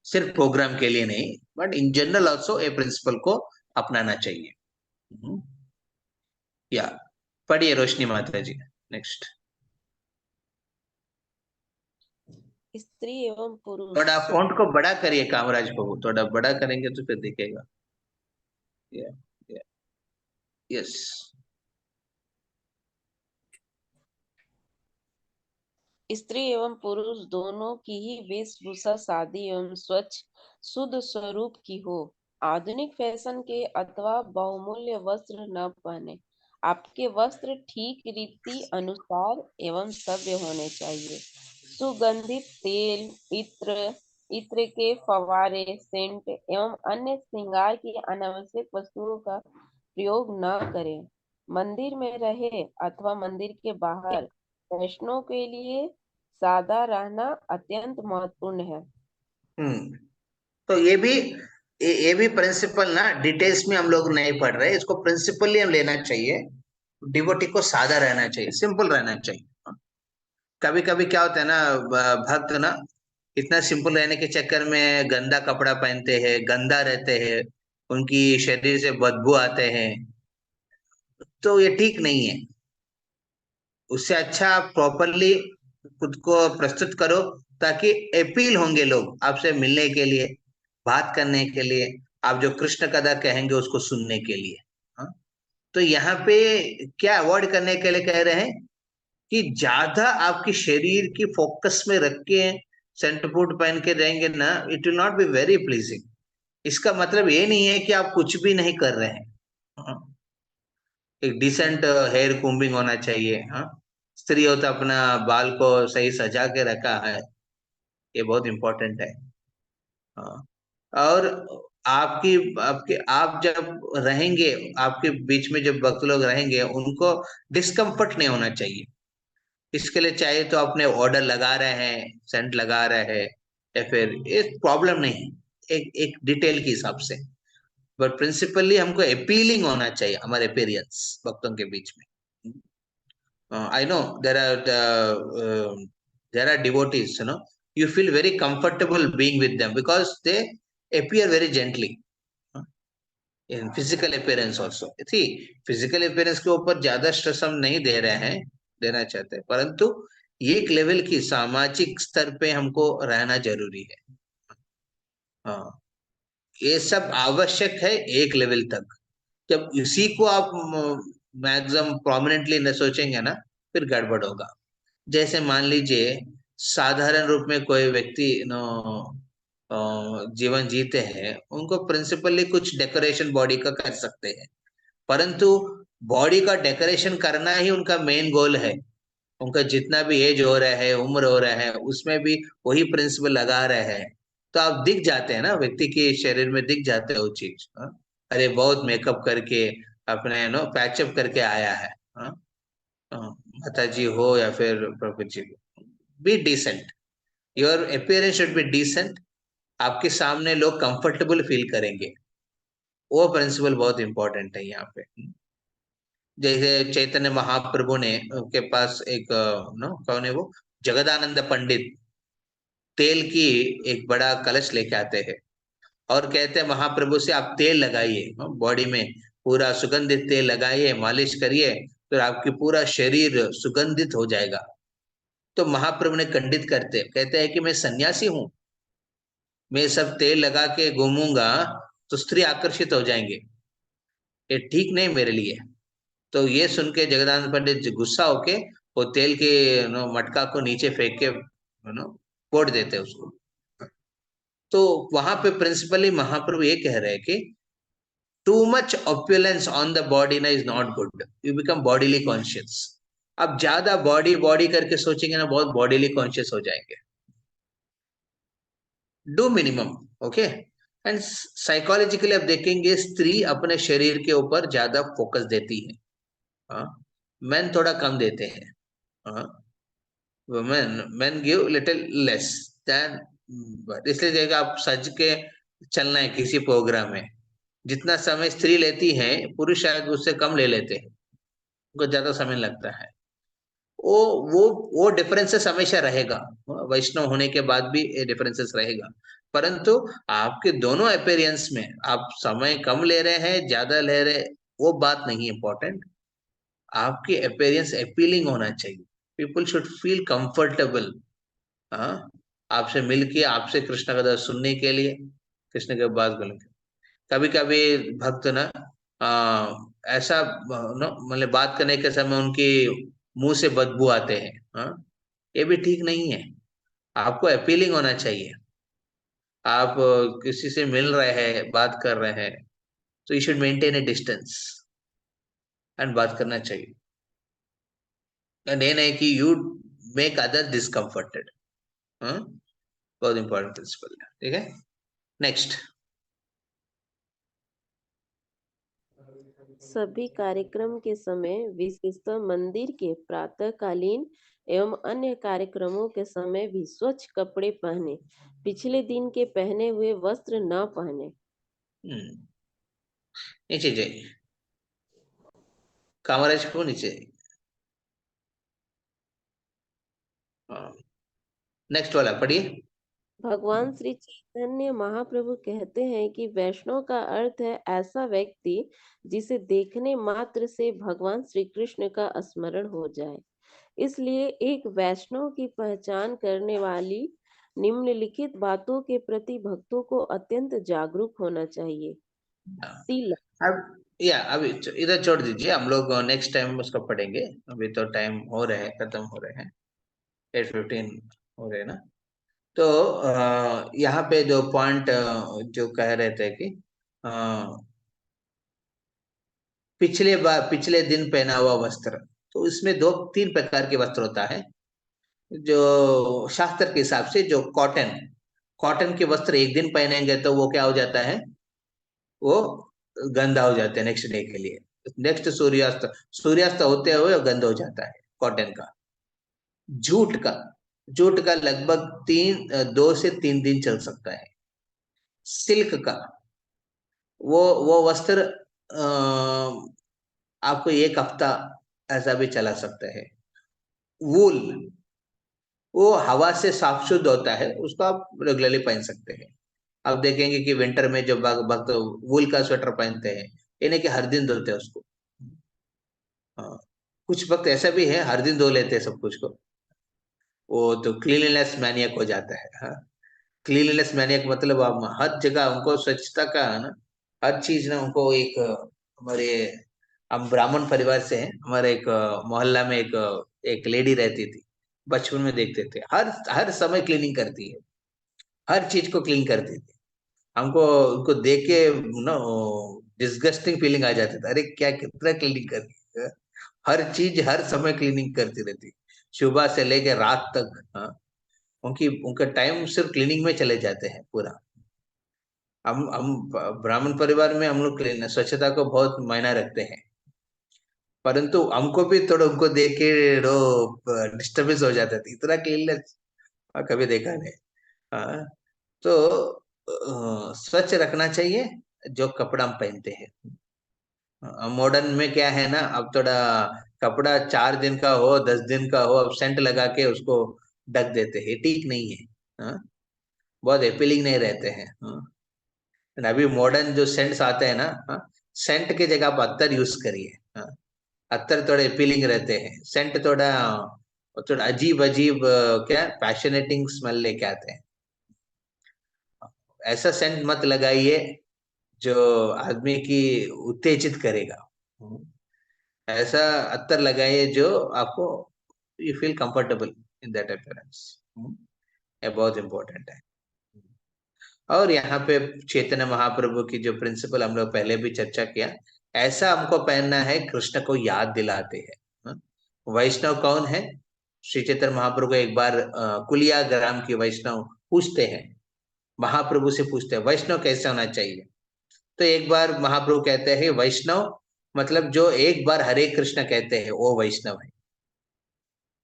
सिर्फ प्रोग्राम के लिए नहीं, but in general also a principle को अपनाना चाहिए। हम्म, या पढ़िए रोशनी माता जी, नेक्स्ट। स्त्री एवं पुरुष थोड़ा फॉन्ट को बड़ा करिए कामराज बाबू, थोड़ा बड़ा करेंगे तो फिर दिखेगा। या यस। स्त्री एवं पुरुष दोनों की ही वेशभूषा सादी एवं स्वच्छ शुद्ध स्वरूप की हो। आधुनिक फैशन के अथवा बहुमूल्य वस्त्र न पहने। आपके वस्त्र ठीक रीति अनुसार एवं सभ्य होने चाहिए। सुगंधित तेल, इत्र के फव्वारे, सेंट एवं अन्य श्रृंगार की अनावश्यक वस्तुओं का प्रयोग न करें। मंदिर में रहे अथवा मंदिर के बाहर वैष्णव के लिए सादा रहना अत्यंत महत्वपूर्ण है। तो ये भी प्रिंसिपल ना डिटेल्स में हम लोग नहीं पढ़ रहे, इसको प्रिंसिपल ही हम लेना चाहिए। डिवोटी को सादा रहना चाहिए, सिंपल रहना चाहिए। कभी कभी क्या होता है ना, भक्त ना इतना सिंपल रहने के चक्कर में गंदा कपड़ा पहनते हैं, गंदा रहते हैं, उनकी शरीर से बदबू आते हैं, तो ये ठीक नहीं है। उससे अच्छा आप प्रॉपरली खुद को प्रस्तुत करो, ताकि अपील होंगे लोग आपसे मिलने के लिए, बात करने के लिए, आप जो कृष्ण कथा कहेंगे उसको सुनने के लिए। हाँ? तो यहाँ पे क्या अवॉइड करने के लिए कह रहे हैं कि ज्यादा आपकी शरीर की फोकस में रख के सेंट फूड पहन के रहेंगे ना, it will not be very pleasing. इसका मतलब ये नहीं है कि आप कुछ भी नहीं कर रहे हैं। हाँ? एक डिसेंट हेयर कोम्बिंग होना चाहिए। हाँ, स्त्री हो तो अपना बाल को सही सजा के रखा है, ये बहुत इंपॉर्टेंट है। हाँ, और आपकी आपके आप जब रहेंगे, आपके बीच में जब भक्त लोग रहेंगे, उनको डिस्कम्फर्ट नहीं होना चाहिए। इसके लिए चाहे तो अपने ऑर्डर लगा रहे हैं, सेंट लगा रहे हैं, या फिर एक प्रॉब्लम नहीं है, एक एक डिटेल के हिसाब से। बट प्रिंसिपली हमको अपीलिंग होना चाहिए हमारे अपीयरेंस भक्तों के बीच में। I know there are devotees, you feel very comfortable being with them because they appear very gently, uh, in physical appearance also. See, physical appearance के ऊपर ज्यादा स्ट्रेस हम नहीं दे रहे हैं, देना चाहते हैं, परंतु ये एक लेवल की सामाजिक स्तर पे हमको रहना जरूरी है। हाँ, ये सब आवश्यक है एक लेवल तक। जब इसी को आप मैक्सिमम प्रोमिनेंटली न सोचेंगे ना, फिर गड़बड़ होगा। जैसे मान लीजिए साधारण रूप में कोई व्यक्ति जीवन जीते हैं, उनको प्रिंसिपली कुछ डेकोरेशन बॉडी का कर सकते हैं, परंतु बॉडी का डेकोरेशन करना ही उनका मेन गोल है। उनका जितना भी एज हो रहा है, उम्र हो रहा है, उसमें भी वही प्रिंसिपल लगा रहे हैं। तो आप दिख जाते हैं ना, व्यक्ति के शरीर में दिख जाते हैं वो चीज। हाँ? अरे बहुत मेकअप करके अपने पैचअप करके आया है। हाँ? माता जी हो या फिर प्रभु जी हो, be decent, your appearance should be decent. आपके सामने लोग कंफर्टेबल फील करेंगे, वो प्रिंसिपल बहुत इंपॉर्टेंट है यहाँ पे। जैसे चैतन्य महाप्रभु ने के पास एक कौन है वो, जगदानंद पंडित, तेल की एक बड़ा कलश लेके आते हैं और कहते हैं महाप्रभु से आप तेल लगाइए, बॉडी में पूरा सुगंधित तेल लगाइए, मालिश करिए, तो आपकी पूरा शरीर सुगंधित हो जाएगा। तो महाप्रभु ने खंडित करते कहते हैं कि मैं सन्यासी हूं, मैं सब तेल लगा के घूमूंगा तो स्त्री आकर्षित हो जाएंगे, ये ठीक नहीं मेरे लिए। तो ये सुन के जगदानंद पंडित गुस्सा होके वो तेल के मटका को नीचे फेंक के फोड़ देते उसको। तो वहां पे प्रिंसिपली महाप्रभु ये कह रहे हैं कि too much opulence on the body ना is not good, you become bodily conscious. अब ज्यादा बॉडी बॉडी करके सोचेंगे ना, बहुत बॉडीली कॉन्शियस हो जाएंगे। Do minimum, okay. And psychologically आप देखेंगे, स्त्री अपने शरीर के ऊपर ज्यादा फोकस देती है, हाँ, मेन थोड़ा कम देते हैं। हाँ, men give little less than, इसलिए जगह आप सज के चलना है किसी प्रोग्राम में, जितना समय स्त्री लेती है पुरुष शायद उससे कम ले लेते हैं, उनको ज्यादा समय लगता है। वो वो वो डिफरेंसेस हमेशा रहेगा, वैष्णव होने के बाद भी ये डिफरेंसेस रहेगा। परंतु आपके दोनों अपीयरेंस में आप समय कम ले रहे हैं, ज्यादा ले रहे, वो बात नहीं इंपॉर्टेंट। आपकी अपीयरेंस अपीलिंग होना चाहिए, पीपल शुड फील कंफर्टेबल, हाँ, आपसे मिलके, आपसे कृष्ण कथा सुनने के लिए, कृष्ण के बात बोलने के। कभी कभी भक्त ना ऐसा मतलब बात करने के समय उनकी मुंह से बदबू आते हैं। हाँ, ये भी ठीक नहीं है। आपको अपीलिंग होना चाहिए। आप किसी से मिल रहे हैं, बात कर रहे हैं, तो you should maintain A distance and बात करना चाहिए। एंड ये नहीं कि यू मेक अदर डिस्कम्फर्टेड। बहुत इंपॉर्टेंट प्रिंसिपल है, ठीक है। नेक्स्ट। सभी कार्यक्रम के समय, विशेषतः मंदिर के प्रातःकालीन एवं अन्य कार्यक्रमों के समय भी स्वच्छ कपड़े पहने, पिछले दिन के पहने हुए वस्त्र न पहने। नीचे जाइए, कामराज को नीचे। नेक्स्ट वाला पढ़िए। भगवान श्री चैतन्य महाप्रभु कहते हैं कि वैष्णव का अर्थ है ऐसा व्यक्ति जिसे देखने मात्र से भगवान श्री कृष्ण का स्मरण हो जाए। इसलिए एक वैष्णव की पहचान करने वाली निम्नलिखित बातों के प्रति भक्तों को अत्यंत जागरूक होना चाहिए। तिलक। अब अभी इधर छोड़ दीजिए, हम लोग नेक्स्ट टाइम उसको पढ़ेंगे। अभी तो टाइम हो रहे हैं, खत्म हो रहे हैं, 8:15 हो रहे हैं ना। तो यहाँ पे जो पॉइंट जो कह रहे थे कि अ, पिछले दिन पहना हुआ वस्त्र, तो इसमें 2-3 प्रकार के वस्त्र होता है। जो शास्त्र के हिसाब से जो कॉटन के वस्त्र एक दिन पहनेंगे तो वो क्या हो जाता है, वो गंदा हो जाता है नेक्स्ट डे के लिए। नेक्स्ट सूर्यास्त होते हुए वो गंदा हो जाता है कॉटन का। जूट का जूट का लगभग 2 से 3 दिन चल सकता है। सिल्क का वो वस्त्र आपको 1 हफ्ता ऐसा भी चला सकता है। वूल, वो हवा से साफ शुद्ध होता है, उसको आप रेगुलरली पहन सकते हैं। आप देखेंगे कि विंटर में जो भक्त वूल का स्वेटर पहनते हैं, यानी कि हर दिन धोते हैं उसको। हाँ, कुछ वक्त ऐसा भी है हर दिन धो लेते हैं सब कुछ को, वो तो क्लीनलीनेस मैनियक हो जाता है। हाँ, क्लीनलीनेस मैनियक मतलब आप हर जगह उनको स्वच्छता का है ना, हर चीज ना उनको एक हमारे, हम ब्राह्मण परिवार से हैं, हमारे एक मोहल्ला में एक लेडी रहती थी, बचपन में देखते थे हर हर समय क्लीनिंग करती है, हर चीज को क्लीन करती थी। हमको उनको देख के ना डिस्गस्टिंग फीलिंग आ जाती था, अरे क्या कितना क्लीनिंग करती है, हर चीज हर समय क्लीनिंग करती रहती, सुबह से लेके रात तक। हाँ, उनका टाइम सिर्फ क्लीनिंग में चले जाते हैं पूरा। हम ब्राह्मण परिवार में हम लोग स्वच्छता को बहुत मायना रखते हैं, परंतु हमको भी थोड़ा उनको देख के डिस्टर्बेंस हो जाता था, इतना क्लीननेस कभी देखा नहीं। हाँ, तो स्वच्छ रखना चाहिए जो कपड़ा हम पहनते हैं। मॉडर्न में क्या है ना, अब थोड़ा कपड़ा 4 दिन का हो 10 दिन का हो, अब सेंट लगा के उसको ढक देते हैं, ठीक नहीं है। हाँ, बहुत अपीलिंग नहीं रहते हैं। हाँ, अभी मॉडर्न जो सेंट्स आते हैं ना, हाँ, सेंट की जगह आप अत्तर यूज करिए। हाँ, अत्तर थोड़े अपीलिंग रहते हैं, सेंट थोड़ा थोड़ा अजीब अजीब क्या पैशनेटिंग स्मेल लेके आते हैं। ऐसा सेंट मत लगाइए जो आदमी की उत्तेजित करेगा। ऐसा अत्तर लगाइए जो आपको you feel comfortable in that appearance. ये बहुत इंपॉर्टेंट है। और यहाँ पे चैतन्य महाप्रभु की जो प्रिंसिपल हम लोग पहले भी चर्चा किया, ऐसा हमको पहनना है कृष्ण को याद दिलाते हैं। वैष्णव कौन है? श्री चैतन्य महाप्रभु एक बार कुलिया ग्राम की वैष्णव पूछते हैं, महाप्रभु से पूछते हैं वैष्णव कैसे होना चाहिए। तो एक बार महाप्रभु कहते हैं वैष्णव मतलब जो एक बार हरे कृष्ण कहते हैं वो वैष्णव है।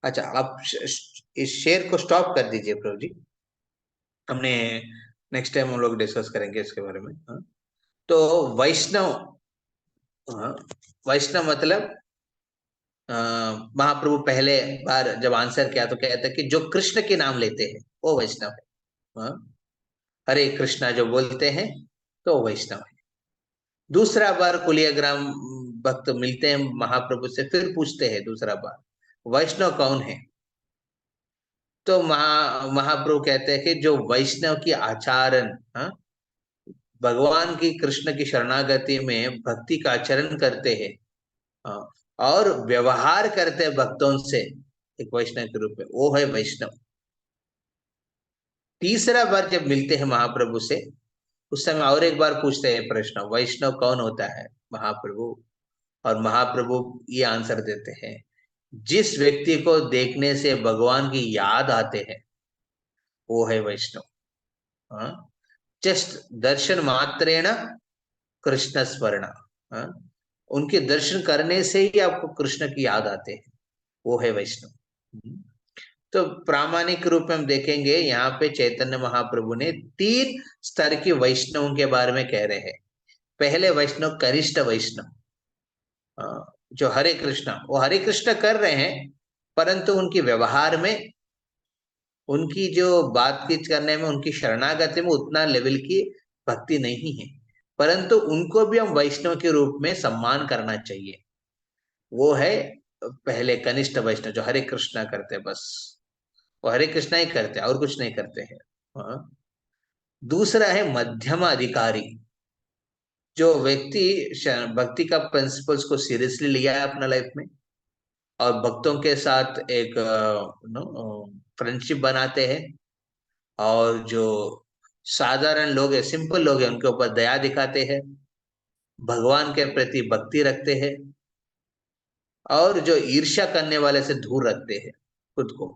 अच्छा, आप इस शेयर को स्टॉप कर दीजिए प्रभु जी, हमने नेक्स्ट टाइम हम लोग डिस्कस करेंगे इसके बारे में। हाँ? तो वैष्णव, हाँ, वैष्णव मतलब महाप्रभु पहले बार जब आंसर किया तो कहते हैं कि जो कृष्ण के नाम लेते हैं वो वैष्णव है। हाँ? हरे कृष्णा जो बोलते हैं तो वैष्णव है। दूसरा बार कुलियाग्राम भक्त मिलते हैं महाप्रभु से, फिर पूछते हैं दूसरा बार वैष्णव कौन है। तो महाप्रभु कहते हैं कि जो वैष्णव की आचरण, हाँ, भगवान की कृष्ण की शरणागति में भक्ति का आचरण करते हैं, हाँ, और व्यवहार करते हैं भक्तों से एक वैष्णव के रूप में, वो है वैष्णव। तीसरा बार जब मिलते हैं महाप्रभु से, उस समय और एक बार पूछते हैं प्रश्न, वैष्णव कौन होता है महाप्रभु? और महाप्रभु ये आंसर देते हैं, जिस व्यक्ति को देखने से भगवान की याद आते हैं वो है वैष्णव। हाँ, जस्ट दर्शन मात्रेण कृष्ण स्मरण। हाँ, उनके दर्शन करने से ही आपको कृष्ण की याद आते हैं, वो है वैष्णव। तो प्रामाणिक रूप में हम देखेंगे यहाँ पे चैतन्य महाप्रभु ने 3 स्तर के वैष्णव के बारे में कह रहे हैं। पहले वैष्णव कनिष्ठ वैष्णव, जो हरे कृष्ण, वो हरे कृष्ण कर रहे हैं परंतु उनके व्यवहार में उनकी जो बातचीत करने में, उनकी शरणागति में उतना लेवल की भक्ति नहीं है, परंतु उनको भी हम वैष्णव के रूप में सम्मान करना चाहिए। वो है पहले कनिष्ठ वैष्णव जो हरे कृष्णा करते, बस वो हरे कृष्णा ही करते, और कुछ नहीं करते हैं। हाँ। दूसरा है मध्यम अधिकारी, जो व्यक्ति भक्ति का प्रिंसिपल्स को सीरियसली लिया है अपना लाइफ में, और भक्तों के साथ एक फ्रेंडशिप बनाते हैं, और जो साधारण लोग हैं, सिंपल लोग हैं, उनके ऊपर दया दिखाते हैं, भगवान के प्रति भक्ति रखते हैं, और जो ईर्ष्या करने वाले से दूर रखते हैं खुद को,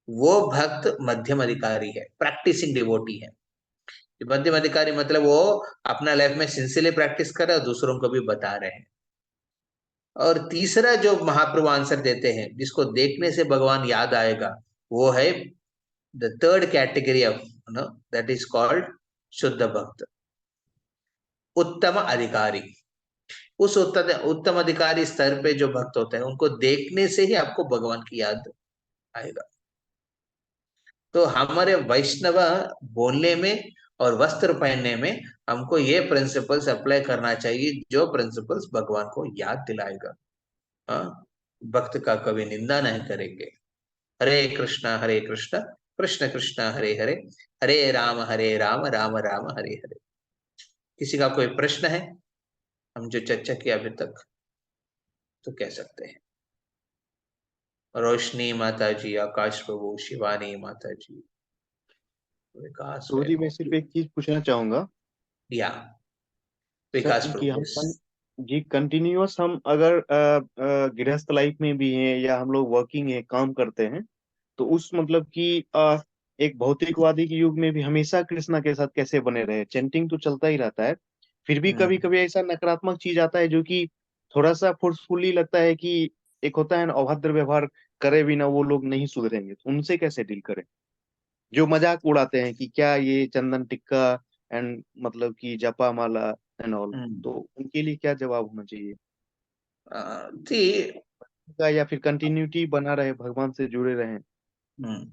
वो भक्त मध्यम अधिकारी है, प्रैक्टिसिंग डिवोटी है। मध्यम अधिकारी मतलब वो अपना लाइफ में सिंसियरली प्रैक्टिस कर रहे हैं और दूसरों को भी बता रहे हैं। और तीसरा जो महाप्रभु आंसर देते हैं, जिसको देखने से भगवान याद आएगा, वो है the third category of that is called शुद्ध भक्त, उत्तम अधिकारी। उस उत्तम अधिकारी स्तर पे जो भक्त होते हैं, उनको देखने से ही आपको भगवान की याद आएगा। तो हमारे वैष्णव बोलने में और वस्त्र पहनने में हमको ये प्रिंसिपल्स अप्लाई करना चाहिए, जो प्रिंसिपल्स भगवान को याद दिलाएगा। हाँ, भक्त का कभी निंदा नहीं करेंगे। हरे कृष्णा कृष्ण कृष्ण हरे हरे, हरे राम राम राम हरे हरे। किसी का कोई प्रश्न है? हम जो चर्चा किया अभी तक तो कह सकते हैं। रोशनी माता जी, आकाश प्रभु, शिवानी माता जी, विकास तो जी मैं वैभव, सिर्फ एक चीज पूछना चाहूंगा या सर विकास कि प्रभु। जी कंटिन्यूअस हम अगर गृहस्थ लाइफ में भी हैं या हम लोग वर्किंग है, काम करते हैं, तो उस मतलब कि एक भौतिकवादी के युग में भी हमेशा कृष्णा के साथ कैसे बने रहे? चैंटिंग तो चलता ही रहता है, फिर भी कभी हम्म कभी ऐसा नकारात्मक चीज आता है जो कि थोड़ा सा फोर्सफुली लगता है कि एक होता है ना, अभद्र व्यवहार करे बिना वो लोग नहीं सुधरेंगे, तो उनसे कैसे डील करें? जो मजाक उड़ाते हैं कि क्या ये चंदन टिक्का एंड मतलब कि जपा माला एंड ऑल, हम्म तो उनके लिए क्या जवाब होना चाहिए? थी। का या फिर कंटिन्यूटी बना रहे, भगवान से जुड़े रहें? हम्म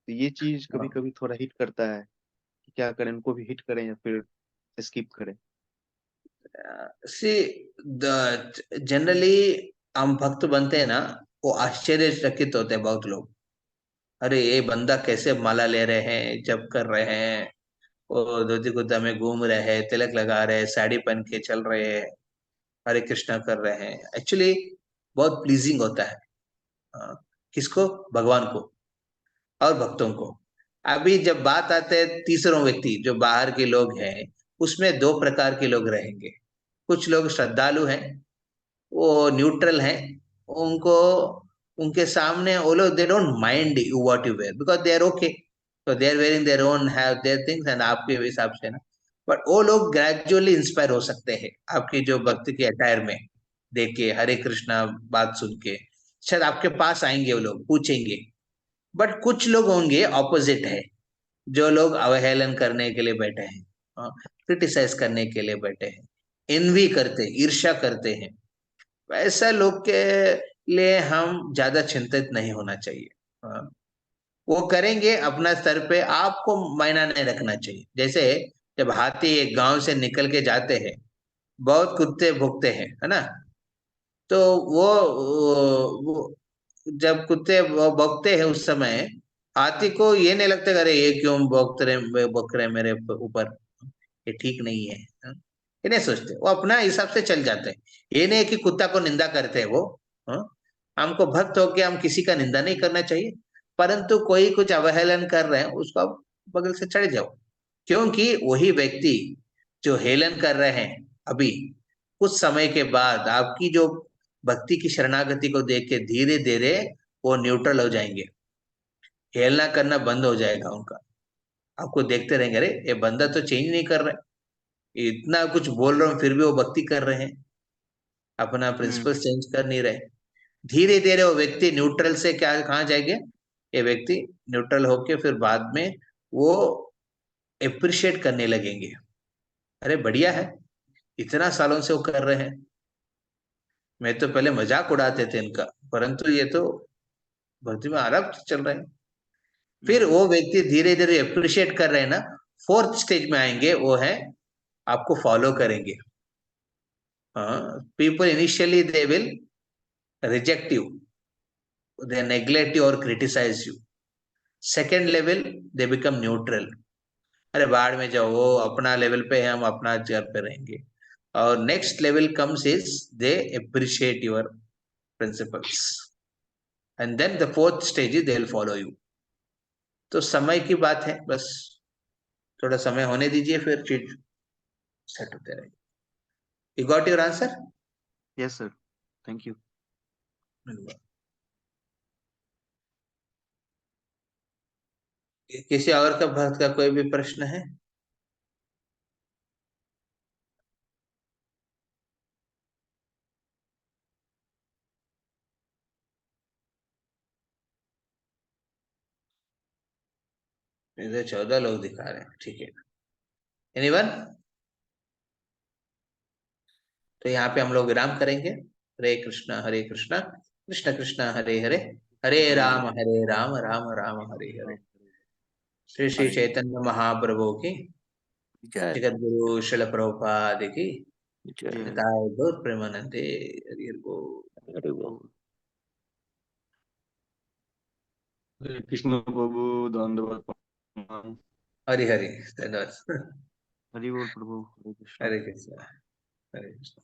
तो ये चीज कभी कभी थोड़ा हिट करता है कि क्या करें, उनको भी हिट करें या फिर स्किप करें? सी जनरली हम भक्त बनते हैं ना, वो आश्चर्यचकित होते हैं बहुत लोग। अरे ये बंदा कैसे माला ले रहे हैं, जप कर रहे हैं, वो धोती कुर्ता में घूम रहे हैं, तिलक लगा रहे हैं, साड़ी पहन के चल रहे हैं, हरे कृष्णा कर रहे हैं। एक्चुअली बहुत प्लीजिंग होता है। हाँ, किसको? भगवान को और भक्तों को। अभी जब बात आते हैं तीसरों व्यक्ति जो बाहर के लोग हैं, उसमें दो प्रकार के लोग रहेंगे। कुछ लोग श्रद्धालु हैं, वो न्यूट्रल हैं, उनको उनके सामने वो लोग they don't mind you what you wear, because they are okay, तो they are wearing their own have their things, and आपके हिसाब से ना। बट वो लोग ग्रेजुअली इंस्पायर हो सकते हैं आपकी जो भक्ति के अटायर में देख के, हरे कृष्णा बात सुन के, शायद आपके पास आएंगे, वो लोग पूछेंगे। बट कुछ लोग होंगे ऑपोजिट है, जो लोग अवहेलन करने के लिए बैठे हैं, क्रिटिसाइज करने के लिए बैठे हैं, इन्वी करते, ईर्ष्या करते हैं। वैसा लोग के लिए हम ज्यादा चिंतित नहीं होना चाहिए। हाँ, वो करेंगे अपना स्तर पे, आपको मायना नहीं रखना चाहिए। जैसे जब हाथी एक गांव से निकल के जाते हैं, बहुत कुत्ते भुगते हैं, है ना? तो वो जब कुत्ते भौंकते हैं उस समय, हाथी को ये नहीं लगता कि अरे ये क्यों भौंक रहे मेरे ऊपर, ये ठीक नहीं है। हाँ? ये नहीं सोचते, वो अपना हिसाब से चल जाते हैं। ये नहीं कि कुत्ता को निंदा करते हैं वो। हाँ? हमको भक्त होके हम किसी का निंदा नहीं करना चाहिए, परंतु कोई कुछ अवहेलन कर रहे हैं उसको आप बगल से चढ़ जाओ, क्योंकि वही व्यक्ति जो हेलन कर रहे हैं अभी, कुछ समय के बाद आपकी जो भक्ति की शरणागति को देख के धीरे धीरे वो न्यूट्रल हो जाएंगे, हेलना करना बंद हो जाएगा उनका। आपको देखते रहेंगे, अरे ये बंदा तो चेंज नहीं कर रहा है, ये इतना कुछ बोल रहा हूँ फिर भी वो भक्ति कर रहे हैं, अपना हम्म। प्रिंसिपल चेंज कर नहीं रहे। धीरे धीरे वो व्यक्ति न्यूट्रल से क्या कहाँ जाएंगे, ये व्यक्ति न्यूट्रल होके फिर बाद में वो अप्रिशिएट करने लगेंगे। अरे बढ़िया है, इतना सालों से वो कर रहे हैं, मैं तो पहले मजाक उड़ाते थे इनका, परंतु ये तो भक्ति में आराम से चल रहे हैं। फिर वो व्यक्ति धीरे धीरे अप्रिशिएट कर रहे हैं ना, फोर्थ स्टेज में आएंगे, वो है आपको फॉलो करेंगे। People initially they will reject you, they neglect you और criticise you. Second level they become neutral, अरे बाढ़ में जाओ, वो अपना लेवल पे है, हम अपना जगह पे रहेंगे। और next level comes is they appreciate your principles, and then the fourth stage is they will follow you. तो समय की बात है, बस थोड़ा समय होने दीजिए, फिर चीज सेट होते रहेगी। You got your answer? Yes sir, thank you. किसी और का भक्त का कोई भी प्रश्न है? इधर 14 लोग दिखा रहे हैं, ठीक है। एनीवन? तो यहाँ पे हम लोग विराम करेंगे। हरे कृष्णा कृष्ण कृष्ण हरे हरे, हरे राम राम राम हरे हरे। श्री श्री चैतन्य महाप्रभु की जय जगत गुरु शिल प्रभुपाद की जय निताय गौर प्रेमानंदे। हरि हरि बोल। हरि बोल। हरे कृष्ण प्रभु, धन्यवाद प्रणाम। हरि हरि, धन्यवाद। हरि बोल प्रभु, हरे कृष्ण। हरे कृष्ण, हरे कृष्ण।